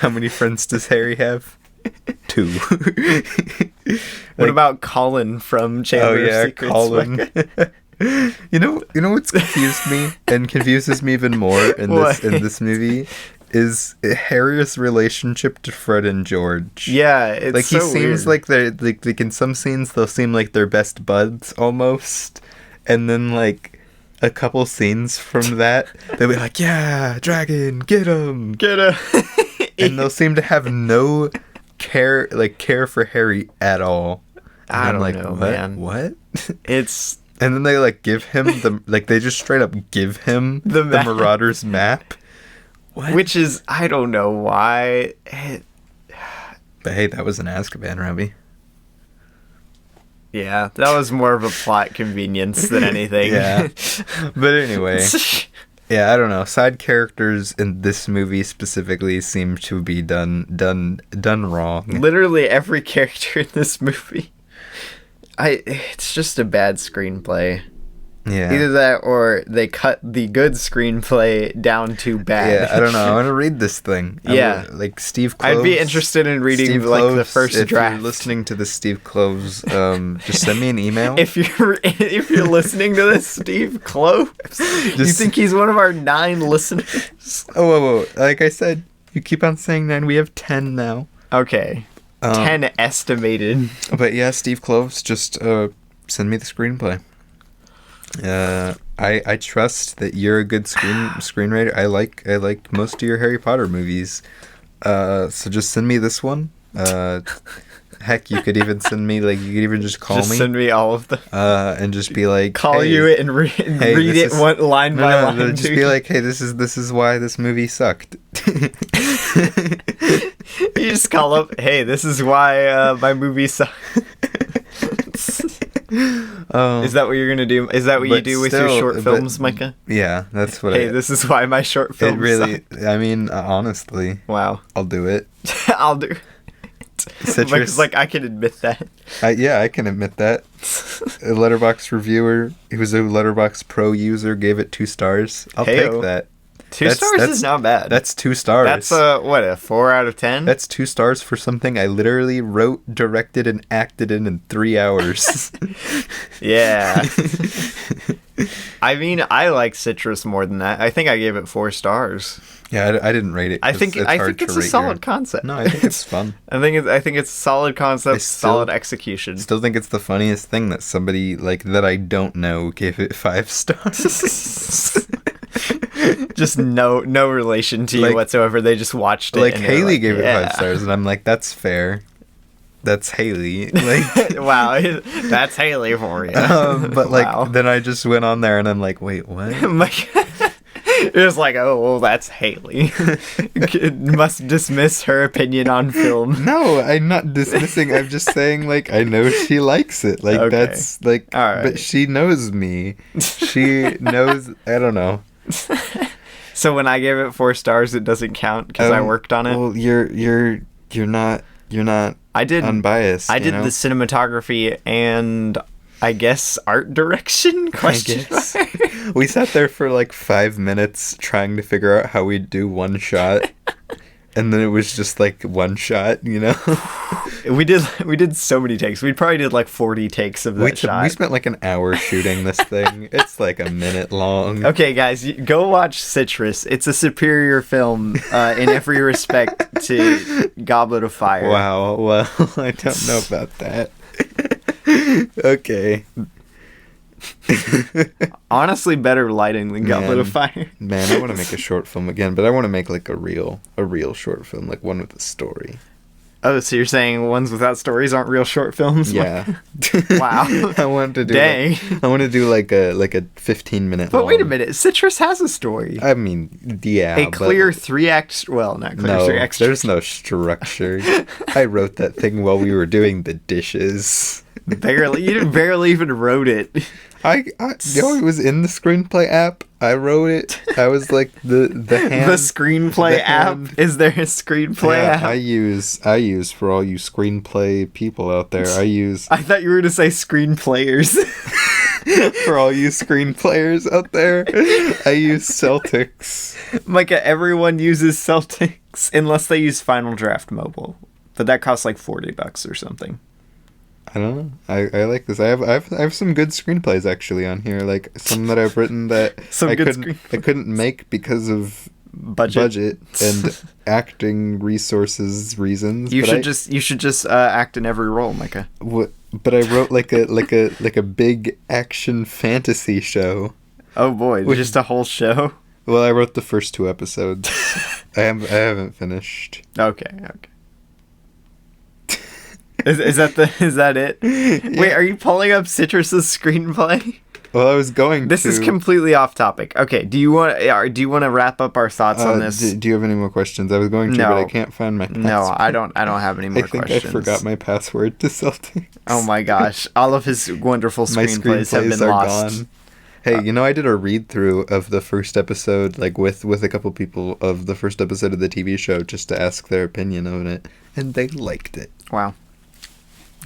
Speaker 2: How many friends does Harry have? 2.
Speaker 1: What about Colin from Chamber of Secrets?
Speaker 2: Colin. You know what's confused me and confuses me even more in this movie is Harry's relationship to Fred and George.
Speaker 1: Yeah, it's
Speaker 2: like he
Speaker 1: so
Speaker 2: seems
Speaker 1: weird.
Speaker 2: like they're like in some scenes they'll seem like they're best buds almost, and then like a couple scenes from that they'll be like, yeah, dragon, get him, and they'll seem to have no care for Harry at all. And
Speaker 1: I
Speaker 2: I'm
Speaker 1: don't
Speaker 2: like,
Speaker 1: know,
Speaker 2: what?
Speaker 1: man.
Speaker 2: What?
Speaker 1: It's
Speaker 2: And then they like give him they just straight up give him
Speaker 1: The map.
Speaker 2: Marauder's map. What?
Speaker 1: which is, I don't know why.
Speaker 2: But hey, that was an Azkaban, Robbie.
Speaker 1: Yeah, that was more of a plot convenience than anything.
Speaker 2: Yeah. But anyway, yeah, I don't know. Side characters in this movie specifically seem to be done wrong.
Speaker 1: Literally every character in this movie. It's just a bad screenplay.
Speaker 2: Yeah.
Speaker 1: Either that or they cut the good screenplay down to bad.
Speaker 2: Yeah, I don't know. I want to read this thing.
Speaker 1: Yeah.
Speaker 2: Like Steve Kloves.
Speaker 1: I'd be interested in reading
Speaker 2: Steve
Speaker 1: like the
Speaker 2: Kloves,
Speaker 1: first
Speaker 2: if
Speaker 1: draft.
Speaker 2: you're listening to this, Steve Kloves, just send me an email.
Speaker 1: If you're listening to this, Steve Close, you think he's one of our 9 listeners?
Speaker 2: Whoa. Like I said, you keep on saying 9. We have 10 now.
Speaker 1: Okay. 10 estimated.
Speaker 2: But yeah, Steve Kloves, just send me the screenplay. I trust that you're a good screenwriter. I like most of your Harry Potter movies. So just send me this one. Heck, you could even send me you could even just call
Speaker 1: Just
Speaker 2: me.
Speaker 1: send me all of them.
Speaker 2: And just be like,
Speaker 1: Call
Speaker 2: hey,
Speaker 1: you it and read
Speaker 2: this
Speaker 1: it
Speaker 2: is-
Speaker 1: one line by line.
Speaker 2: Just
Speaker 1: dude.
Speaker 2: be like, hey, this is why this movie sucked.
Speaker 1: You just call up, hey, this is why my movie sucks. Is that what you're gonna do? Is that what you
Speaker 2: But
Speaker 1: do with your
Speaker 2: still-
Speaker 1: short
Speaker 2: but-
Speaker 1: films, Micah?
Speaker 2: Yeah, that's what
Speaker 1: Hey, this is why my short
Speaker 2: it
Speaker 1: films
Speaker 2: really.
Speaker 1: suck.
Speaker 2: I mean, honestly,
Speaker 1: Wow.
Speaker 2: I'll do it.
Speaker 1: I'll do it.
Speaker 2: Citrus-
Speaker 1: Micah's like, I can admit that.
Speaker 2: Yeah, I can admit that. A Letterboxd reviewer who was a Letterboxd Pro user gave it 2 stars. I'll
Speaker 1: Heyo.
Speaker 2: take that.
Speaker 1: 2 stars is not bad.
Speaker 2: That's 2 stars.
Speaker 1: That's a 4 out of 10?
Speaker 2: That's 2 stars for something I literally wrote, directed, and acted in 3 hours.
Speaker 1: Yeah. I mean, I like Citrus more than that. I think I gave it 4 stars.
Speaker 2: Yeah, I didn't rate it.
Speaker 1: I think it's a solid concept.
Speaker 2: No, I think it's fun.
Speaker 1: I think it's a solid concept, solid execution.
Speaker 2: Still think it's the funniest thing that somebody like that I don't know gave it 5 stars.
Speaker 1: Just no relation to you whatsoever. They just watched it.
Speaker 2: Like
Speaker 1: and
Speaker 2: Haley
Speaker 1: like,
Speaker 2: gave it 5 stars, and I'm like, that's fair. That's Haley. Like,
Speaker 1: wow, that's Haley for you.
Speaker 2: But like, then I just went on there, and I'm like, wait, what?
Speaker 1: It was like, oh, well, that's Haley. Must dismiss her opinion on film.
Speaker 2: No, I'm not dismissing. I'm just saying, like, I know she likes it. Like, okay. That's like, all right. But she knows me. She knows. I don't know.
Speaker 1: So when I gave it 4 stars, it doesn't count because I worked on it.
Speaker 2: Well, you're not.
Speaker 1: I did
Speaker 2: unbiased.
Speaker 1: I did the cinematography and I guess art direction? Question mark.
Speaker 2: We sat there for like 5 minutes trying to figure out how we'd do one shot. And then it was just like one shot, you know?
Speaker 1: We did so many takes. We probably did like 40 takes of that shot.
Speaker 2: We spent like an hour shooting this thing. It's like a minute long.
Speaker 1: Okay, guys, go watch Citrus. It's a superior film in every respect to Goblet of Fire.
Speaker 2: Wow, well, I don't know about that. Okay.
Speaker 1: Honestly, better lighting than Goblet of Fire.
Speaker 2: Man, I want to make a short film again, but I want to make like a real short film, like one with a story.
Speaker 1: Oh, so you're saying ones without stories aren't real short films?
Speaker 2: Yeah.
Speaker 1: Wow.
Speaker 2: I want to do.
Speaker 1: Dang.
Speaker 2: I want to do like a 15-minute.
Speaker 1: But wait a minute, Citrus has a story.
Speaker 2: I mean, yeah.
Speaker 1: A clear 3-act. Well, not clear 3-act.
Speaker 2: There's no structure. I wrote that thing while we were doing the dishes.
Speaker 1: Barely. You barely even wrote it.
Speaker 2: It was in the screenplay app. I wrote it. I was like the hand.
Speaker 1: The screenplay app? Is there a screenplay app?
Speaker 2: I use for all you screenplay people out there. I
Speaker 1: thought you were to say screenplayers.
Speaker 2: For all you screenplayers out there, I use Celtics.
Speaker 1: Micah, everyone uses Celtics unless they use Final Draft Mobile. But that costs like $40 or something.
Speaker 2: I don't know. I like this. I have some good screenplays actually on here, like some that I've written that I couldn't make because of budget and acting reasons.
Speaker 1: You should just act in every role, Micah.
Speaker 2: What? But I wrote like a big action fantasy show.
Speaker 1: Oh boy, just a whole show.
Speaker 2: Well, I wrote the first 2 episodes. I haven't finished.
Speaker 1: Okay. Is that it? Yeah. Wait, are you pulling up Citrus's screenplay?
Speaker 2: Well, I was going.
Speaker 1: This is completely off topic. Okay, do you want to wrap up our thoughts on this?
Speaker 2: Do you have any more questions? I was going to, but I can't find my password.
Speaker 1: No, I don't have any more questions.
Speaker 2: I forgot my password to Celtics.
Speaker 1: Oh my gosh, all of his wonderful screenplays have been lost.
Speaker 2: Gone. Hey, I did a read through of the first episode, like with a couple people of the first episode of the TV show, just to ask their opinion on it, and they liked it.
Speaker 1: Wow.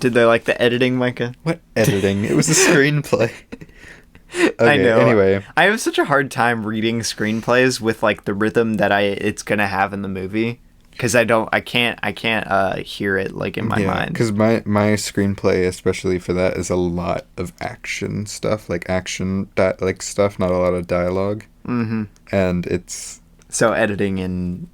Speaker 1: Did they like the editing, Micah?
Speaker 2: What editing? It was a screenplay. Okay,
Speaker 1: I know.
Speaker 2: Anyway,
Speaker 1: I have such a hard time reading screenplays with like the rhythm that it's gonna have in the movie, because I can't hear it like in my mind.
Speaker 2: Because my screenplay, especially for that, is a lot of action stuff, like stuff, not a lot of dialogue.
Speaker 1: Mm-hmm.
Speaker 2: And it's
Speaker 1: so editing and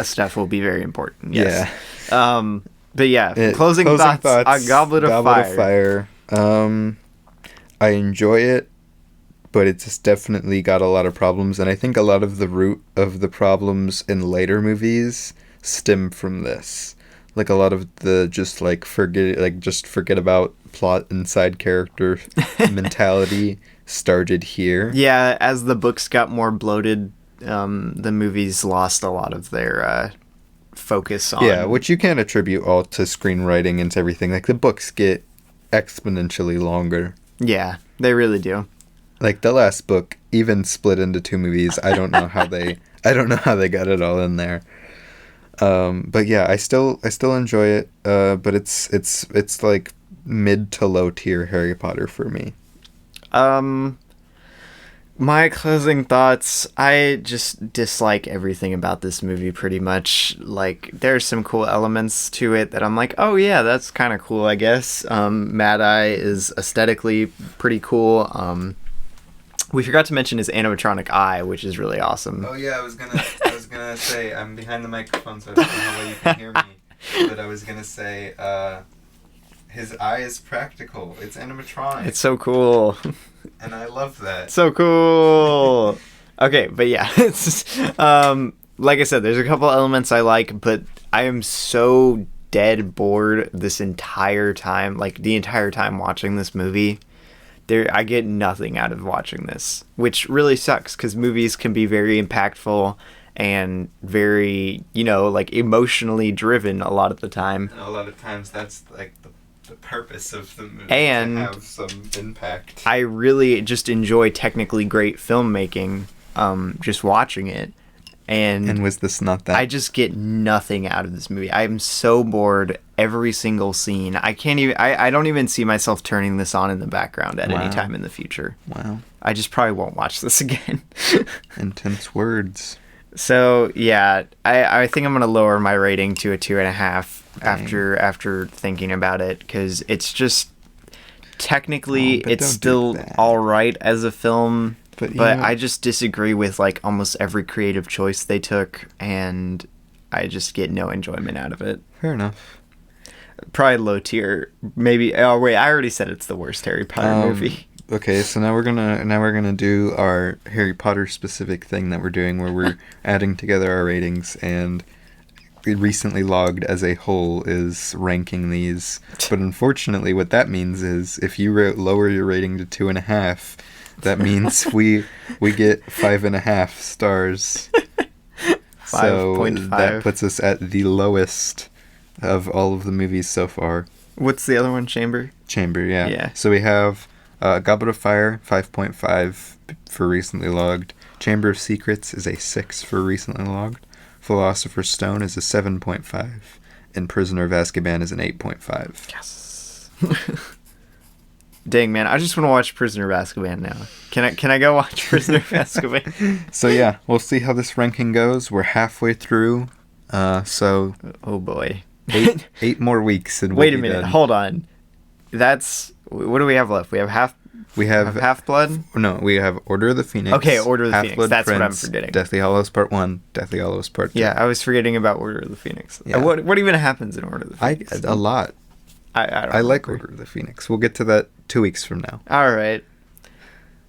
Speaker 1: stuff will be very important. Yes.
Speaker 2: Yeah.
Speaker 1: But yeah, closing thoughts on Goblet of
Speaker 2: Fire. I enjoy it, but it's definitely got a lot of problems, and I think a lot of the root of the problems in later movies stem from this. Like a lot of the just forget about plot and side character mentality started here.
Speaker 1: Yeah, as the books got more bloated, the movies lost a lot of their focus on.
Speaker 2: Yeah, which you can't attribute all to screenwriting and to everything. Like the books get exponentially longer.
Speaker 1: Yeah, they really do.
Speaker 2: Like the last book, even split into 2 movies. I don't know how they got it all in there. But yeah, I still enjoy it. But it's like mid to low tier Harry Potter for me.
Speaker 1: My closing thoughts, I just dislike everything about this movie pretty much. Like, there's some cool elements to it that I'm like, oh yeah, that's kind of cool, I guess. Mad Eye is aesthetically pretty cool. We forgot to mention his animatronic eye, which is really awesome.
Speaker 2: Oh yeah, I was gonna say, I'm behind the microphone, so I don't know how well you can hear me. But I was gonna say, his eye is practical. It's animatronic.
Speaker 1: It's so cool.
Speaker 2: And I love that.
Speaker 1: So cool. Okay, but yeah, it's like I said, there's a couple elements I like, but I am so dead bored this entire time, like the entire time watching this movie. I get nothing out of watching this, which really sucks because movies can be very impactful and very, like emotionally driven a lot of the time.
Speaker 2: And a lot of times that's like the purpose of the movie,
Speaker 1: and
Speaker 2: to have some impact.
Speaker 1: I really just enjoy technically great filmmaking, just watching it. And
Speaker 2: was this not that?
Speaker 1: I just get nothing out of this movie. I'm so bored every single scene. I can't even. I don't even see myself turning this on in the background at any time in the future.
Speaker 2: Wow.
Speaker 1: I just probably won't watch this again.
Speaker 2: Intense words.
Speaker 1: So yeah, I think I'm gonna lower my rating to a 2.5 after thinking about it, because it's just technically it's still all right as a film. But I just disagree with like almost every creative choice they took, and I just get no enjoyment out of it.
Speaker 2: Fair enough.
Speaker 1: Probably low tier. Maybe. Oh wait, I already said it's the worst Harry Potter movie.
Speaker 2: Okay, so now we're gonna do our Harry Potter specific thing that we're doing, where we're adding together our ratings, and recently logged as a whole is ranking these. But unfortunately, what that means is if you lower your rating to 2.5. That means we get 5.5 stars.
Speaker 1: 5.5.
Speaker 2: So that puts us at the lowest of all of the movies so far.
Speaker 1: What's the other one? Chamber, yeah.
Speaker 2: Yeah. So we have Goblet of Fire, 5.5 for recently logged. Chamber of Secrets is a 6 for recently logged. Philosopher's Stone is a 7.5. And Prisoner of Azkaban is an 8.5.
Speaker 1: Yes. Dang, man, I just want to watch Prisoner of Azkaban now. Can I go watch Prisoner of Azkaban?
Speaker 2: So yeah, we'll see how this ranking goes. We're halfway through, so
Speaker 1: oh boy,
Speaker 2: 8 more weeks and
Speaker 1: wait a minute, hold on. What do we have left? We have Half-Blood?
Speaker 2: No, we have Order of the Phoenix.
Speaker 1: Okay, Order of the Phoenix. That's
Speaker 2: Prince,
Speaker 1: what I'm forgetting.
Speaker 2: Deathly Hallows Part 1, Deathly Hallows Part 2.
Speaker 1: Yeah, I was forgetting about Order of the Phoenix.
Speaker 2: Yeah.
Speaker 1: What even happens in Order of the Phoenix?
Speaker 2: A lot.
Speaker 1: I
Speaker 2: like Order of the Phoenix. We'll get to that 2 weeks from now.
Speaker 1: All right.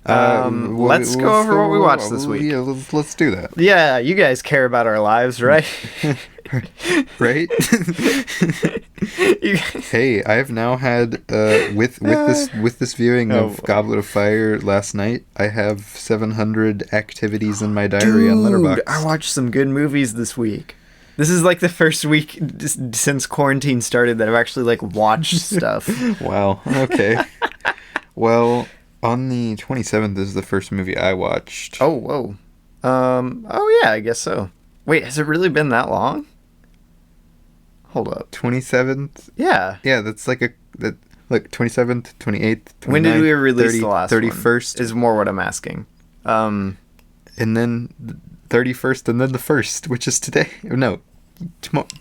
Speaker 1: Let's go over what we watched this week.
Speaker 2: Yeah, let's do that.
Speaker 1: Yeah, you guys care about our lives, right?
Speaker 2: Right? Hey, I've now had with this viewing of Goblet of Fire last night, I have 700 activities in my diary on Letterboxd.
Speaker 1: I watched some good movies this week. This is like the first week since quarantine started that I've actually like watched stuff.
Speaker 2: Wow. Okay. Well, on the 27th is the first movie I watched.
Speaker 1: Oh, whoa. Oh yeah, I guess so. Wait, has it really been that long? Hold up.
Speaker 2: 27th?
Speaker 1: Yeah.
Speaker 2: Yeah, that's like look, 27th, 28th, 29th,
Speaker 1: when did we release the last
Speaker 2: 31st?
Speaker 1: One? Is more what I'm asking.
Speaker 2: And then 31st, and then the 1st, which is today. No,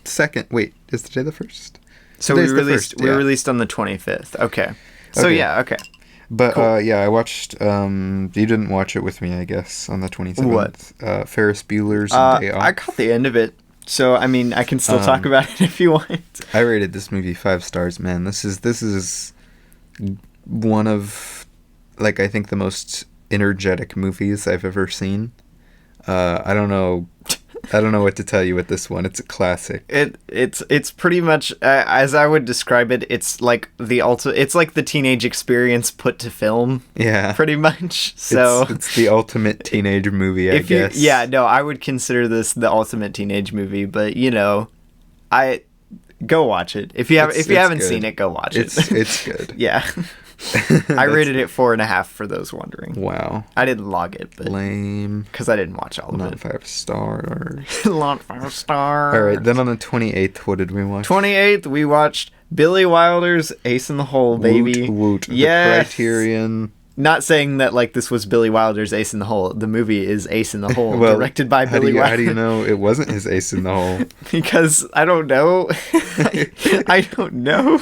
Speaker 2: second. Wait, is today the 1st?
Speaker 1: So we released on the 25th. Okay. So yeah, okay.
Speaker 2: But cool. Yeah, I watched. You didn't watch it with me, I guess, on the 27th.
Speaker 1: What?
Speaker 2: Ferris Bueller's Day Off.
Speaker 1: I caught the end of it, so I mean, I can still talk about it if you want.
Speaker 2: I rated this movie 5 stars. Man, this is one of, like, I think the most energetic movies I've ever seen. I don't know what to tell you with this one. It's a classic.
Speaker 1: It's pretty much as I would describe it. It's like it's like the teenage experience put to film.
Speaker 2: Yeah,
Speaker 1: pretty much. So
Speaker 2: it's the ultimate teenage movie, I guess.
Speaker 1: I would consider this the ultimate teenage movie. But I go watch it if you haven't seen it. Go watch it.
Speaker 2: It's good.
Speaker 1: Yeah. I rated it 4.5 for those wondering.
Speaker 2: Wow.
Speaker 1: I didn't log it, but
Speaker 2: lame.
Speaker 1: Because I didn't watch all of it.
Speaker 2: Not 5 stars.
Speaker 1: Not 5 stars.
Speaker 2: All right, then on the 28th, what did we watch?
Speaker 1: 28th, we watched Billy Wilder's Ace in the Hole, baby.
Speaker 2: Woot.
Speaker 1: Yes.
Speaker 2: The Criterion.
Speaker 1: Not saying that like this was Billy Wilder's Ace in the Hole. The movie is Ace in the Hole, directed by Billy Wilder.
Speaker 2: How do you know it wasn't his Ace in the Hole?
Speaker 1: Because I don't know. I don't know.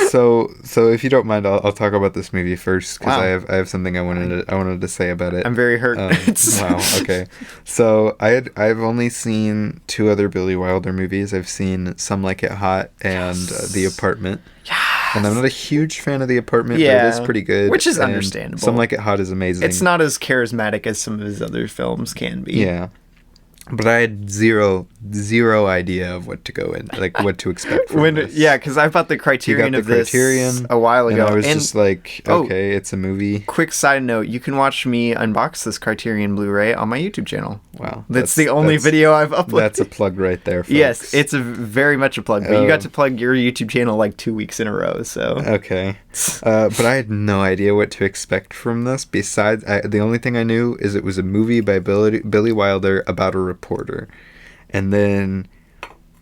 Speaker 2: So if you don't mind, I'll talk about this movie first because
Speaker 1: Wow.
Speaker 2: I have something I wanted to say about it.
Speaker 1: I'm very hurt.
Speaker 2: Wow. Okay. So I've only seen two other Billy Wilder movies. I've seen Some Like It Hot and The Apartment. And I'm not a huge fan of The Apartment, but it is pretty good.
Speaker 1: Which is
Speaker 2: and
Speaker 1: understandable.
Speaker 2: Some Like It Hot is amazing.
Speaker 1: It's not as charismatic as some of his other films can be.
Speaker 2: Yeah. But I had zero idea of what to go in, like what to expect from this.
Speaker 1: Yeah, because I bought the Criterion
Speaker 2: You got the
Speaker 1: of this
Speaker 2: Criterion,
Speaker 1: a while ago.
Speaker 2: And I was just like, okay, it's a movie.
Speaker 1: Quick side note, you can watch me unbox this Criterion Blu-ray on my YouTube channel.
Speaker 2: Wow.
Speaker 1: That's the only video I've uploaded.
Speaker 2: That's a plug right there, folks.
Speaker 1: Yes, it's very much a plug, but you got to plug your YouTube channel like 2 weeks in a row, so...
Speaker 2: Okay. But I had no idea what to expect from this. Besides, the only thing I knew is it was a movie by Billy Wilder about a reporter. And then...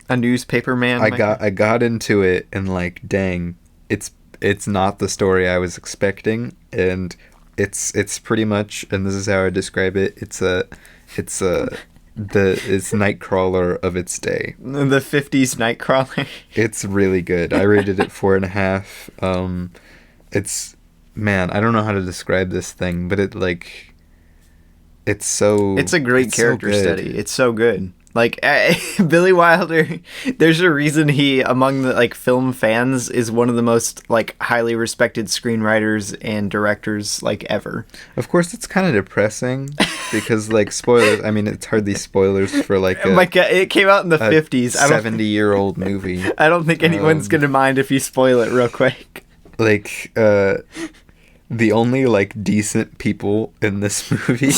Speaker 1: A newspaper man?
Speaker 2: I got into it and like, dang, it's not the story I was expecting, and it's pretty much, and this is how I describe it, it's Nightcrawler of its day.
Speaker 1: The 50s Nightcrawler.
Speaker 2: It's really good. I rated it 4.5. It's, man, I don't know how to describe this thing, but it's
Speaker 1: a great character study. It's so good. Like, Billy Wilder, there's a reason he, among the, like, film fans, is one of the most, like, highly respected screenwriters and directors, like, ever.
Speaker 2: Of course, it's kind of depressing, because, like, spoilers, I mean, it's hardly spoilers for, like,
Speaker 1: it came out in the 50s.
Speaker 2: 70-year-old movie.
Speaker 1: I don't think anyone's gonna mind if you spoil it real quick.
Speaker 2: Like, the only, like, decent people in this movie,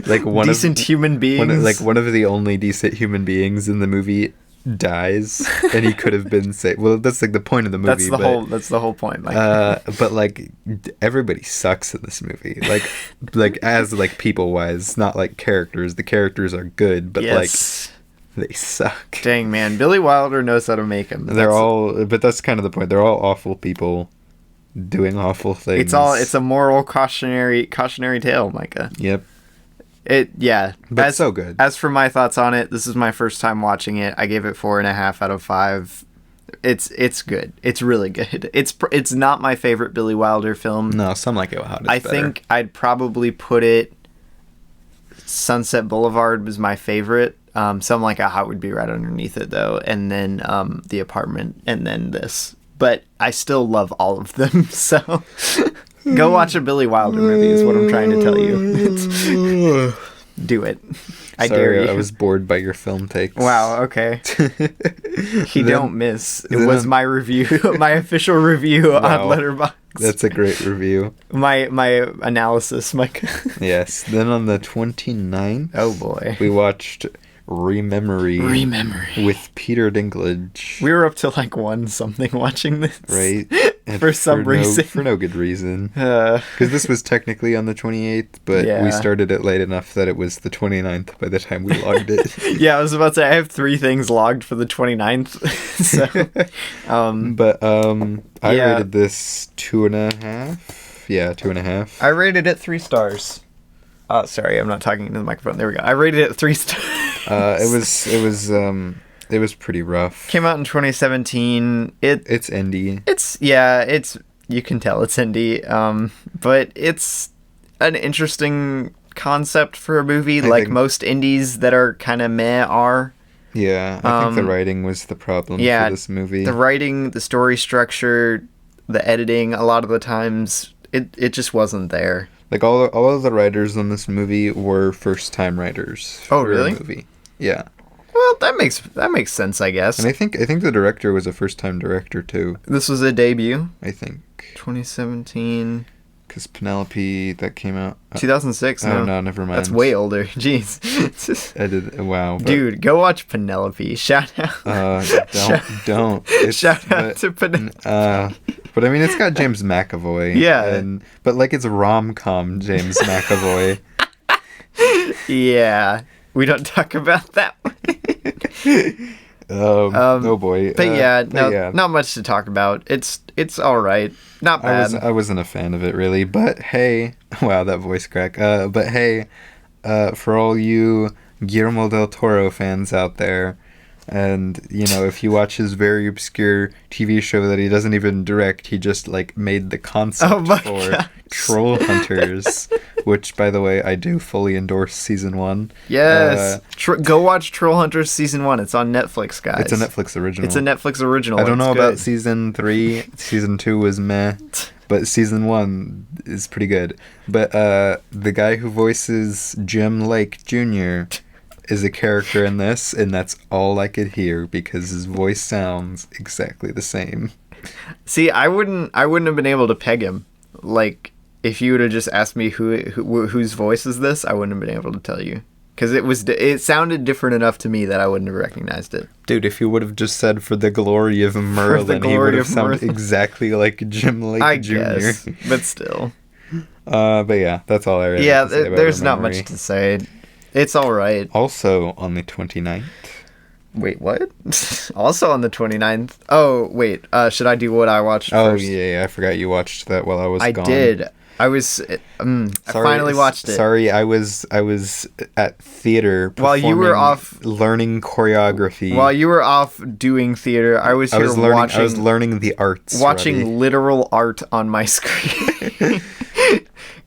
Speaker 2: like one
Speaker 1: human beings,
Speaker 2: one of the only decent human beings in the movie dies, and he could have been saved. Well, that's like the point of the movie.
Speaker 1: That's the whole point. Like,
Speaker 2: but like everybody sucks in this movie. Like as like people wise, not like characters. The characters are good, but like they suck.
Speaker 1: Dang, man, Billy Wilder knows how to make them.
Speaker 2: But that's kind of the point. They're all awful people doing awful things.
Speaker 1: It's a moral cautionary tale, Micah.
Speaker 2: Yep.
Speaker 1: But
Speaker 2: it's so good.
Speaker 1: As for my thoughts on it, this is my first time watching it. I gave it 4.5 out of 5. It's good. It's really good. It's not my favorite Billy Wilder film.
Speaker 2: No, Some Like It Hot is
Speaker 1: I
Speaker 2: better.
Speaker 1: think I'd probably put it. Sunset Boulevard was my favorite. Some Like It Hot would be right underneath it though, and then The Apartment, and then this. But I still love all of them, so go watch a Billy Wilder movie is what I'm trying to tell you. Do it. I dare you.
Speaker 2: I was bored by your film takes.
Speaker 1: Wow, okay. Don't miss. It was my review, my official review on Letterboxd.
Speaker 2: That's a great review.
Speaker 1: My analysis, Micah.
Speaker 2: Yes. Then on the 29th,
Speaker 1: oh boy,
Speaker 2: we watched Rememory with Peter Dinklage.
Speaker 1: We were up to like 1-something watching this,
Speaker 2: right? And
Speaker 1: for some reason,
Speaker 2: for no good reason, because this was technically on the 28th, but we started it late enough that it was the 29th by the time we logged it.
Speaker 1: Yeah, I was about to say I have 3 things logged for the 29th.
Speaker 2: I rated this 2.5. Yeah, 2.5.
Speaker 1: I rated it 3 stars. Oh, sorry, I'm not talking into the microphone. There we go. I rated it 3 stars.
Speaker 2: It was pretty rough.
Speaker 1: Came out in 2017.
Speaker 2: It's indie.
Speaker 1: It's you can tell it's indie. But it's an interesting concept for a movie, like most indies that are kind of meh are.
Speaker 2: Yeah, I think the writing was the problem for this movie.
Speaker 1: The writing, the story structure, the editing, a lot of the times it just wasn't there.
Speaker 2: Like all of the writers on this movie were first-time writers.
Speaker 1: Oh, really?
Speaker 2: The movie. Yeah.
Speaker 1: Well, that makes sense, I guess.
Speaker 2: And I think the director was a first-time director too.
Speaker 1: This was a debut.
Speaker 2: I think
Speaker 1: 2017.
Speaker 2: Because Penelope, that came out
Speaker 1: 2006.
Speaker 2: Oh no, never mind.
Speaker 1: That's way older. Jeez.
Speaker 2: I did. Wow.
Speaker 1: Dude, go watch Penelope. Shout out.
Speaker 2: Don't.
Speaker 1: Shout out to Penelope.
Speaker 2: But I mean, it's got James McAvoy.
Speaker 1: Yeah.
Speaker 2: But like, it's rom-com James McAvoy.
Speaker 1: Yeah. We don't talk about that one.
Speaker 2: Oh boy.
Speaker 1: But not much to talk about. It's all right. Not bad.
Speaker 2: I wasn't a fan of it really, but hey, wow, that voice crack. But hey, for all you Guillermo del Toro fans out there, And, if you watch his very obscure TV show that he doesn't even direct, he just, made the concept for
Speaker 1: gosh.
Speaker 2: Troll Hunters, which, by the way, I do fully endorse season 1.
Speaker 1: Yes. Go watch Troll Hunters season 1. It's on Netflix, guys.
Speaker 2: It's a Netflix original.
Speaker 1: It's a Netflix original.
Speaker 2: I don't know
Speaker 1: It's
Speaker 2: about
Speaker 1: good.
Speaker 2: season 3. Season 2 was meh. But season 1 is pretty good. But the guy who voices Jim Lake Jr. is a character in this, and that's all I could hear because his voice sounds exactly the same.
Speaker 1: See, I wouldn't have been able to peg him. Like, if you would have just asked me whose voice is this, I wouldn't have been able to tell you. Because it sounded different enough to me that I wouldn't have recognized it.
Speaker 2: Dude, if you would have just said for the glory of Merlin, he would have sounded exactly like Jim Lake Jr.
Speaker 1: Guess, but still.
Speaker 2: But yeah, that's all I really have to say about
Speaker 1: there's
Speaker 2: Her
Speaker 1: not
Speaker 2: Memory.
Speaker 1: much to say. It's all right.
Speaker 2: Also on the 29th.
Speaker 1: Wait, what? Also on the 29th? Oh, wait. Should I do what I watched first?
Speaker 2: Yeah, I forgot you watched that while I was gone.
Speaker 1: I did. I finally watched it.
Speaker 2: Sorry, I was at theater
Speaker 1: while you were off
Speaker 2: learning choreography.
Speaker 1: While you were off doing theater, I was
Speaker 2: learning the arts.
Speaker 1: Watching
Speaker 2: Robbie.
Speaker 1: literal art on my screen.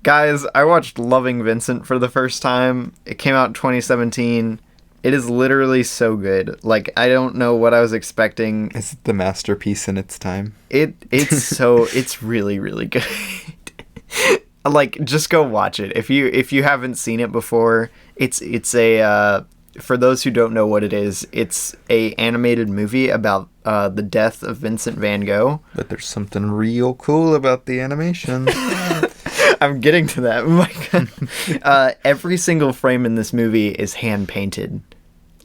Speaker 1: Guys, I watched Loving Vincent for the first time. It came out in 2017. It is literally so good. Like, I don't know what I was expecting.
Speaker 2: It's the masterpiece in its time.
Speaker 1: It's really, really good. Like, just go watch it. If you haven't seen it before, it's a for those who don't know what it is, it's a animated movie about the death of Vincent van Gogh.
Speaker 2: But there's something real cool about the animation.
Speaker 1: I'm getting to that, Micah. Every single frame in this movie is hand painted.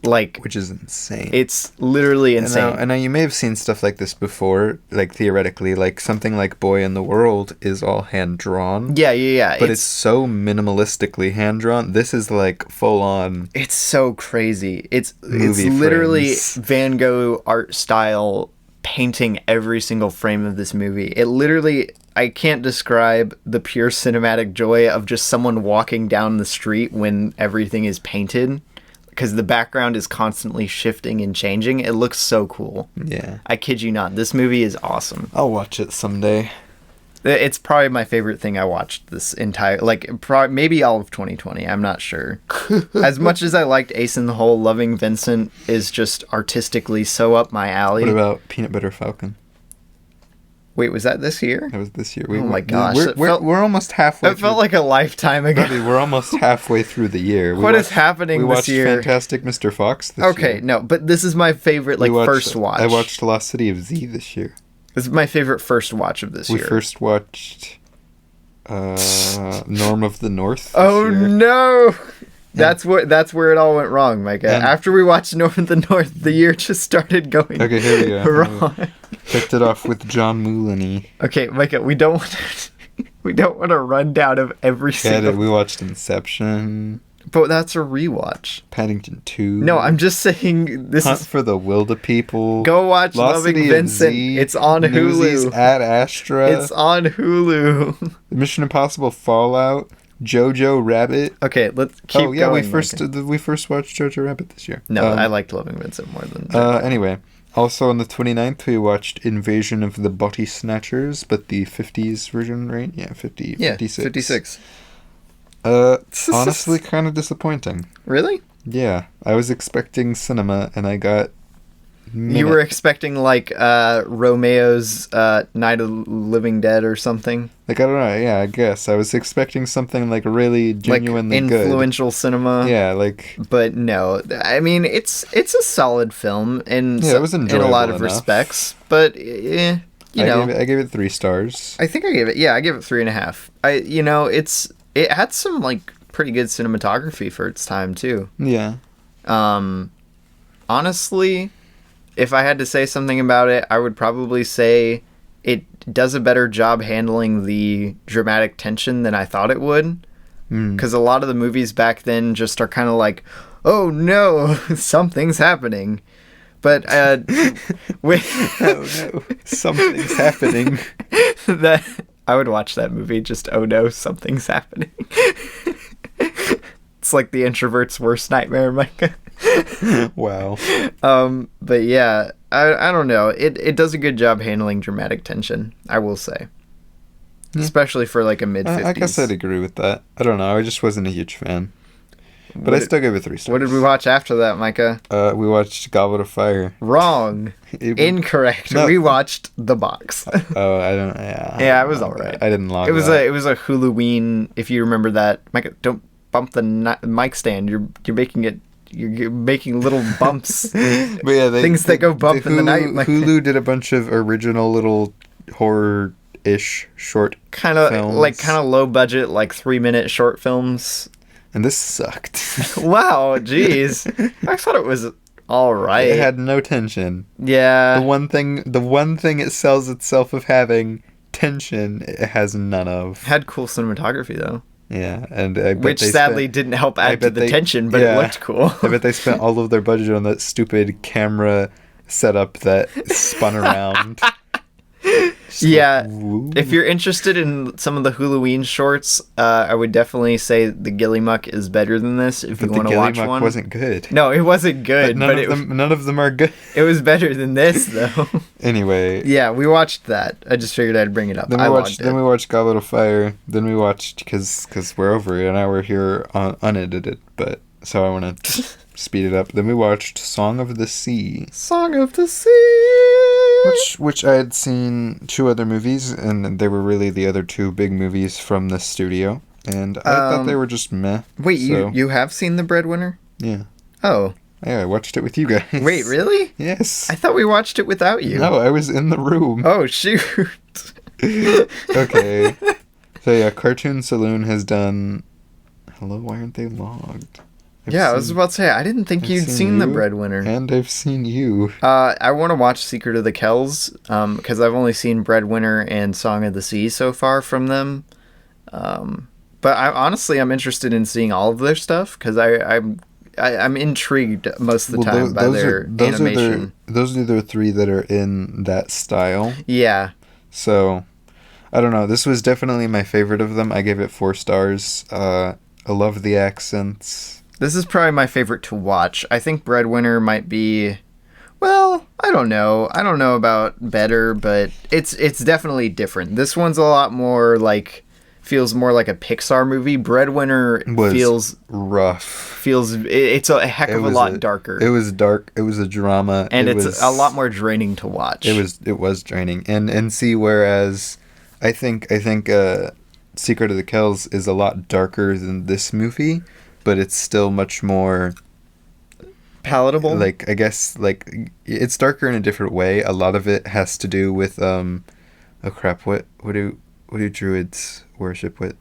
Speaker 2: Which is insane.
Speaker 1: It's literally insane.
Speaker 2: And now you may have seen stuff like this before, theoretically, something like Boy in the World is all hand drawn.
Speaker 1: Yeah.
Speaker 2: But it's so minimalistically hand drawn. This is full on.
Speaker 1: It's so crazy. It's literally Van Gogh art style painting every single frame of this movie. It literally, I can't describe the pure cinematic joy of just someone walking down the street when everything is painted. Because the background is constantly shifting and changing. It looks so cool.
Speaker 2: Yeah.
Speaker 1: I kid you not. This movie is awesome.
Speaker 2: I'll watch it someday.
Speaker 1: It's probably my favorite thing I watched this entire... maybe all of 2020. I'm not sure. As much as I liked Ace in the Hole, Loving Vincent is just artistically so up my alley.
Speaker 2: What about Peanut Butter Falcon?
Speaker 1: Wait, was that this year?
Speaker 2: That was this year.
Speaker 1: Oh my gosh.
Speaker 2: We're almost halfway
Speaker 1: through. It felt like a lifetime ago.
Speaker 2: Robbie, we're almost halfway through the year.
Speaker 1: What is happening this year?
Speaker 2: We watched Fantastic Mr. Fox this year.
Speaker 1: Okay, no, but this is my favorite, first watch.
Speaker 2: I watched Lost City of Z this year.
Speaker 1: This is my favorite first watch of this year.
Speaker 2: We first watched Norm of the North this
Speaker 1: year.
Speaker 2: No!
Speaker 1: That's where it all went wrong, Micah. After we watched Norm of the North, the year just started going
Speaker 2: okay, here we go.
Speaker 1: wrong.
Speaker 2: Picked it off with John Mulaney.
Speaker 1: Okay, Micah, we don't want a rundown of every single...
Speaker 2: We watched Inception.
Speaker 1: But that's a rewatch.
Speaker 2: Paddington 2.
Speaker 1: No, I'm just saying this
Speaker 2: Hunt for the Wilda People.
Speaker 1: Go watch
Speaker 2: Lost
Speaker 1: Loving
Speaker 2: City
Speaker 1: Vincent.
Speaker 2: Z,
Speaker 1: It's on
Speaker 2: Newsies
Speaker 1: Hulu.
Speaker 2: Ad Astra.
Speaker 1: It's on Hulu.
Speaker 2: Mission Impossible Fallout. Jojo Rabbit.
Speaker 1: Okay, let's keep going.
Speaker 2: We first watched Jojo Rabbit this year.
Speaker 1: No, I liked Loving Vincent more than that.
Speaker 2: Anyway, also on the 29th, we watched Invasion of the Body Snatchers, but the 50s version, right? Yeah, 56. Honestly, kind of disappointing.
Speaker 1: Really?
Speaker 2: Yeah, I was expecting cinema, and I got...
Speaker 1: You were expecting, Romeo's Night of the Living Dead or something?
Speaker 2: I don't know, yeah, I guess. I was expecting something, really genuinely
Speaker 1: influential cinema.
Speaker 2: Yeah,
Speaker 1: But no, I mean, it's a solid film in
Speaker 2: it was
Speaker 1: in a lot of respects, but, I
Speaker 2: gave it 3 stars.
Speaker 1: I think I gave it 3.5. It had some, pretty good cinematography for its time, too.
Speaker 2: Yeah.
Speaker 1: Honestly... If I had to say something about it, I would probably say it does a better job handling the dramatic tension than I thought it would. Because a lot of the movies back then just are kind of oh no, something's happening. But,
Speaker 2: oh no, something's happening.
Speaker 1: I would watch that movie, just, oh no, something's happening. It's like the introvert's worst nightmare, Micah.
Speaker 2: Wow.
Speaker 1: But yeah, I don't know. It does a good job handling dramatic tension, I will say.
Speaker 2: Yeah.
Speaker 1: Especially for like a mid-50s.
Speaker 2: I guess I'd agree with that. I don't know. I just wasn't a huge fan. But I still gave it 3 stars.
Speaker 1: What did we watch after that, Micah?
Speaker 2: We watched Goblet of Fire.
Speaker 1: Wrong. Incorrect.
Speaker 2: No.
Speaker 1: We watched The Box.
Speaker 2: Oh, I don't. Yeah.
Speaker 1: Yeah, it was alright.
Speaker 2: I didn't log
Speaker 1: It was
Speaker 2: that.
Speaker 1: a Halloween. If you remember that, Micah, don't bump the mic stand. You're making it. You're making little bumps.
Speaker 2: But yeah,
Speaker 1: things that go bump in the night.
Speaker 2: Hulu did a bunch of original little horror-ish short
Speaker 1: kind of
Speaker 2: films.
Speaker 1: low budget, like 3-minute short films.
Speaker 2: And this sucked.
Speaker 1: Wow, jeez. I thought it was all right.
Speaker 2: It had no tension.
Speaker 1: Yeah.
Speaker 2: The one thing it sells itself of having tension, it has none of.
Speaker 1: Had cool cinematography though.
Speaker 2: Yeah, and I bet
Speaker 1: which
Speaker 2: they
Speaker 1: sadly didn't help add to the tension, but it looked cool.
Speaker 2: I bet they spent all of their budget on that stupid camera setup that spun around.
Speaker 1: Yeah,
Speaker 2: Woo.
Speaker 1: if you're interested in some of the Halloween shorts, I would definitely say the Gilly Muck is better than this. If
Speaker 2: But
Speaker 1: you want to watch one,
Speaker 2: wasn't good.
Speaker 1: No, it wasn't good,
Speaker 2: None of them are good.
Speaker 1: It was better than this, though.
Speaker 2: Anyway,
Speaker 1: Yeah, we watched that. I just figured I'd bring it up.
Speaker 2: then we watched Goblet of Fire. Then we watched because we're over it and now we're here unedited. But so I want to speed it up. Then we watched Song of the Sea.
Speaker 1: Song of the Sea.
Speaker 2: Which I had seen 2 other movies, and they were really the other 2 big movies from this studio, and I thought they were just meh.
Speaker 1: Wait,
Speaker 2: so,
Speaker 1: you have seen The Breadwinner?
Speaker 2: Yeah.
Speaker 1: Oh.
Speaker 2: Yeah, I watched it with you guys.
Speaker 1: Wait, really?
Speaker 2: Yes.
Speaker 1: I thought we watched it without you.
Speaker 2: No, I was in the room.
Speaker 1: Oh, shoot.
Speaker 2: Okay. So yeah, Cartoon Saloon has done... Hello, why aren't they logged?
Speaker 1: I was about to say, I didn't think you'd seen The Breadwinner.
Speaker 2: And I've seen you.
Speaker 1: I want to watch Secret of the Kells, because I've only seen Breadwinner and Song of the Sea so far from them. But I'm interested in seeing all of their stuff, because I'm intrigued most of the time by their animation.
Speaker 2: Those are the 3 that are in that style.
Speaker 1: Yeah.
Speaker 2: So, I don't know. This was definitely my favorite of them. I gave it 4 stars. I love the accents.
Speaker 1: This is probably my favorite to watch. I think Breadwinner might be... Well, I don't know. I don't know about better, but it's definitely different. This one's a lot more like... Feels more like a Pixar movie. Breadwinner feels...
Speaker 2: rough.
Speaker 1: It's a heck of a lot darker.
Speaker 2: It was dark. It was a drama.
Speaker 1: And it's a lot more draining to watch.
Speaker 2: It was draining. And see, whereas I think Secret of the Kells is a lot darker than this movie, but it's still much more
Speaker 1: palatable.
Speaker 2: Like, I guess, like, it's darker in a different way. A lot of it has to do with oh crap, what do druids worship? What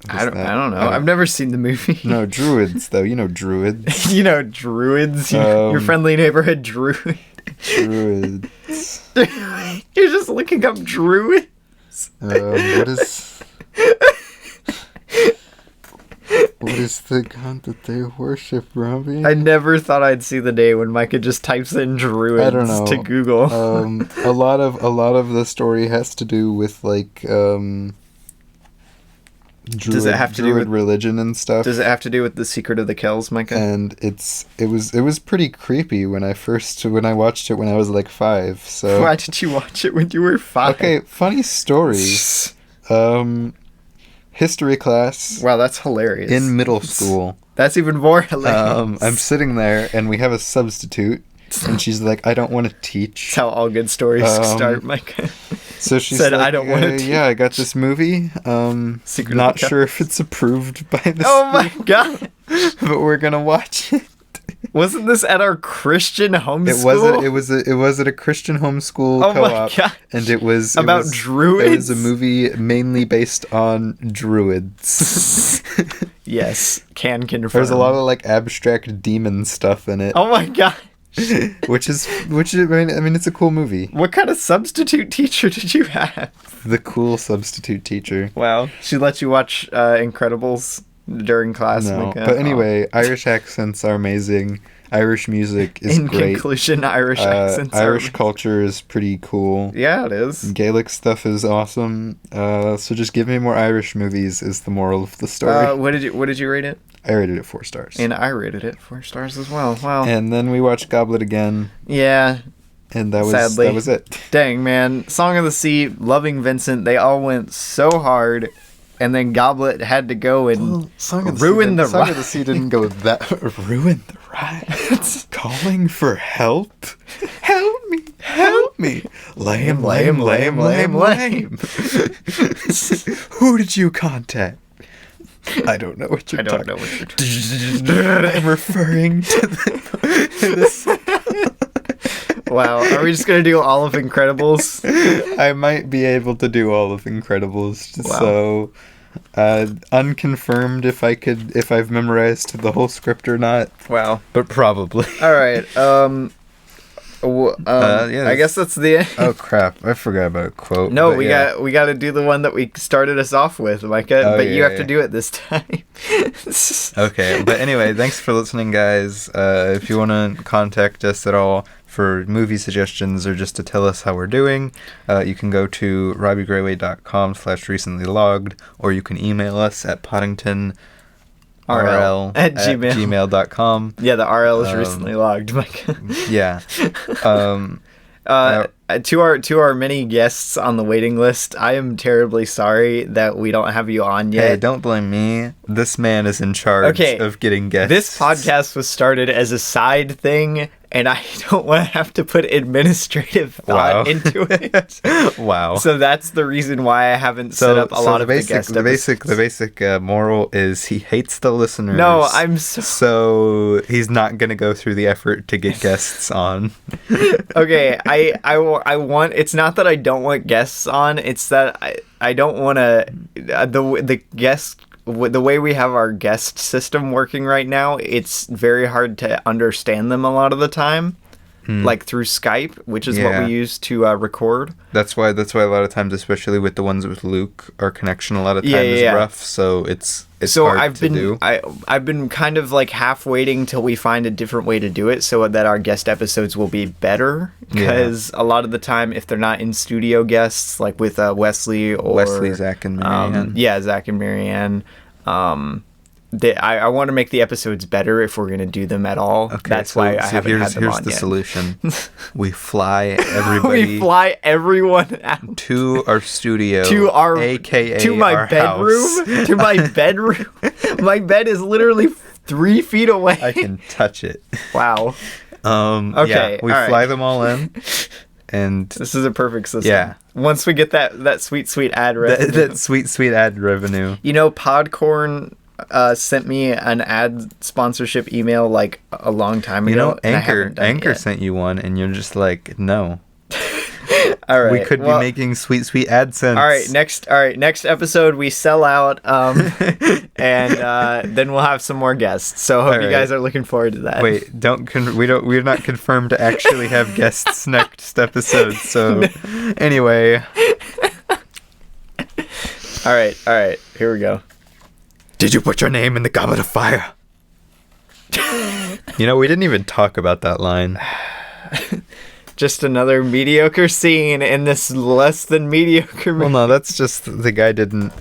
Speaker 1: I don't know. I've never seen the movie.
Speaker 2: No, druids though. You know druids.
Speaker 1: You know druids. Your friendly neighborhood druid.
Speaker 2: Druids.
Speaker 1: You're just looking up druids.
Speaker 2: What is the god that they worship, Robbie?
Speaker 1: I never thought I'd see the day when Micah just types in druids
Speaker 2: I don't know.
Speaker 1: to Google.
Speaker 2: A lot of the story has to do with like
Speaker 1: does it have to do with
Speaker 2: religion and stuff?
Speaker 1: Does it have to do with the Secret of the Kells, Micah?
Speaker 2: And it was pretty creepy when I watched it when I was like 5. So
Speaker 1: why did you watch it when you were 5?
Speaker 2: Okay, funny story. History class.
Speaker 1: Wow, that's hilarious.
Speaker 2: In middle school.
Speaker 1: That's even more hilarious.
Speaker 2: I'm sitting there and we have a substitute and she's like, I don't want to teach.
Speaker 1: That's how all good stories start, Micah.
Speaker 2: So she
Speaker 1: said,
Speaker 2: like,
Speaker 1: I don't want to teach.
Speaker 2: Yeah, I got this movie. Not sure if it's approved by the
Speaker 1: Oh my god.
Speaker 2: But we're going to watch it.
Speaker 1: Wasn't this at our Christian homeschool?
Speaker 2: It was at a Christian homeschool co-op.
Speaker 1: My god!
Speaker 2: And it was
Speaker 1: druids.
Speaker 2: It was a movie mainly based on druids.
Speaker 1: Yes, can confirm.
Speaker 2: There's a lot of like abstract demon stuff in it.
Speaker 1: Oh my god!
Speaker 2: which is I mean it's a cool movie.
Speaker 1: What kind of substitute teacher did you have?
Speaker 2: The cool substitute teacher.
Speaker 1: Wow, she let you watch Incredibles during class.
Speaker 2: No, but anyway, Irish accents are amazing. Irish music is great.
Speaker 1: In conclusion, Irish accents
Speaker 2: Irish culture is pretty cool.
Speaker 1: Yeah, it is.
Speaker 2: Gaelic stuff is awesome. So just give me more Irish movies is the moral of the story.
Speaker 1: What did you rate it?
Speaker 2: I rated it 4 stars.
Speaker 1: And I rated it 4 stars as well. Wow.
Speaker 2: And then we watched Goblet again.
Speaker 1: Yeah.
Speaker 2: And that
Speaker 1: Sadly.
Speaker 2: was it.
Speaker 1: Dang, man. Song of the Sea, Loving Vincent, they all went so hard. And then Goblet had to go and ruin the
Speaker 2: Song of the Sea didn't go that... Ruin the ride. Calling for help? Help me, help me. Lame. Who did you contact? I don't know what you're talking about. I'm referring to the...
Speaker 1: Wow, are we just gonna do all of Incredibles?
Speaker 2: I might be able to do all of Incredibles,
Speaker 1: Wow.
Speaker 2: so unconfirmed if I've memorized the whole script or not,
Speaker 1: Wow.
Speaker 2: but probably.
Speaker 1: All right. I guess that's the end.
Speaker 2: Oh crap! I forgot about a quote.
Speaker 1: No,
Speaker 2: but
Speaker 1: we got to do the one that we started us off with, Micah.
Speaker 2: Oh,
Speaker 1: but you
Speaker 2: yeah,
Speaker 1: have to do it this time.
Speaker 2: Okay, but anyway, thanks for listening, guys. If you want to contact us at all for movie suggestions or just to tell us how we're doing, you can go to robbiegrayway.com/recentlylogged, or you can email us at poddingtonrl
Speaker 1: at
Speaker 2: gmail.com.
Speaker 1: Yeah, the RL is recently logged, Micah.
Speaker 2: Yeah.
Speaker 1: To our many guests on the waiting list, I am terribly sorry that we don't have you on yet.
Speaker 2: Hey, don't blame me. This man is in charge of getting guests.
Speaker 1: This podcast was started as a side thing, and I don't want to have to put administrative thought into it.
Speaker 2: Wow.
Speaker 1: So that's the reason why I haven't set up a lot of the guest episodes.
Speaker 2: The basic moral is he hates the listeners.
Speaker 1: No,
Speaker 2: so he's not going to go through the effort to get guests on.
Speaker 1: Okay, I want, it's not that I don't want guests on, it's that I don't want to, the way we have our guest system working right now, it's very hard to understand them a lot of the time, like through Skype, which is what we use to record.
Speaker 2: That's why a lot of times, especially with the ones with Luke, our connection a lot of time is rough, so it's hard to do.
Speaker 1: I've been kind of like half waiting till we find a different way to do it so that our guest episodes will be better, because a lot of the time, if they're not in studio guests, like with Wesley,
Speaker 2: Zach, and Marianne.
Speaker 1: Zach and Marianne, I want to make the episodes better if we're going to do them at all. Okay, that's why I haven't had them on yet.
Speaker 2: Here's the solution. We fly everybody.
Speaker 1: We fly everyone out
Speaker 2: to our studio, aka
Speaker 1: to my
Speaker 2: our
Speaker 1: bedroom,
Speaker 2: house.
Speaker 1: To my bedroom. My bed is literally 3 feet away.
Speaker 2: I can touch it.
Speaker 1: Wow.
Speaker 2: Okay, we fly them all in. And
Speaker 1: this is a perfect system.
Speaker 2: Yeah.
Speaker 1: Once we get that sweet ad revenue.
Speaker 2: That sweet ad revenue.
Speaker 1: You know, Podcorn sent me an ad sponsorship email like a long time ago.
Speaker 2: You know, Anchor sent you one, and you're just like, no.
Speaker 1: All right.
Speaker 2: We could be making sweet AdSense.
Speaker 1: All right. Next episode we sell out, and then we'll have some more guests. So hope you guys are looking forward to that.
Speaker 2: Wait, we're not confirmed to actually have guests next episode. So anyway.
Speaker 1: All right. Here we go.
Speaker 2: Did you put your name in the Goblet of Fire? You know, we didn't even talk about that line.
Speaker 1: Just another mediocre scene in this less than mediocre movie.
Speaker 2: Well, no, that's just the guy didn't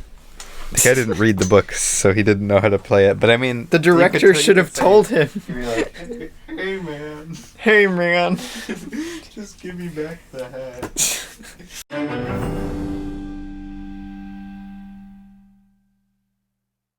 Speaker 2: read the books, so he didn't know how to play it. But I mean,
Speaker 1: the director should have told him.
Speaker 2: Like, hey man,
Speaker 1: hey man,
Speaker 2: just give me back the hat.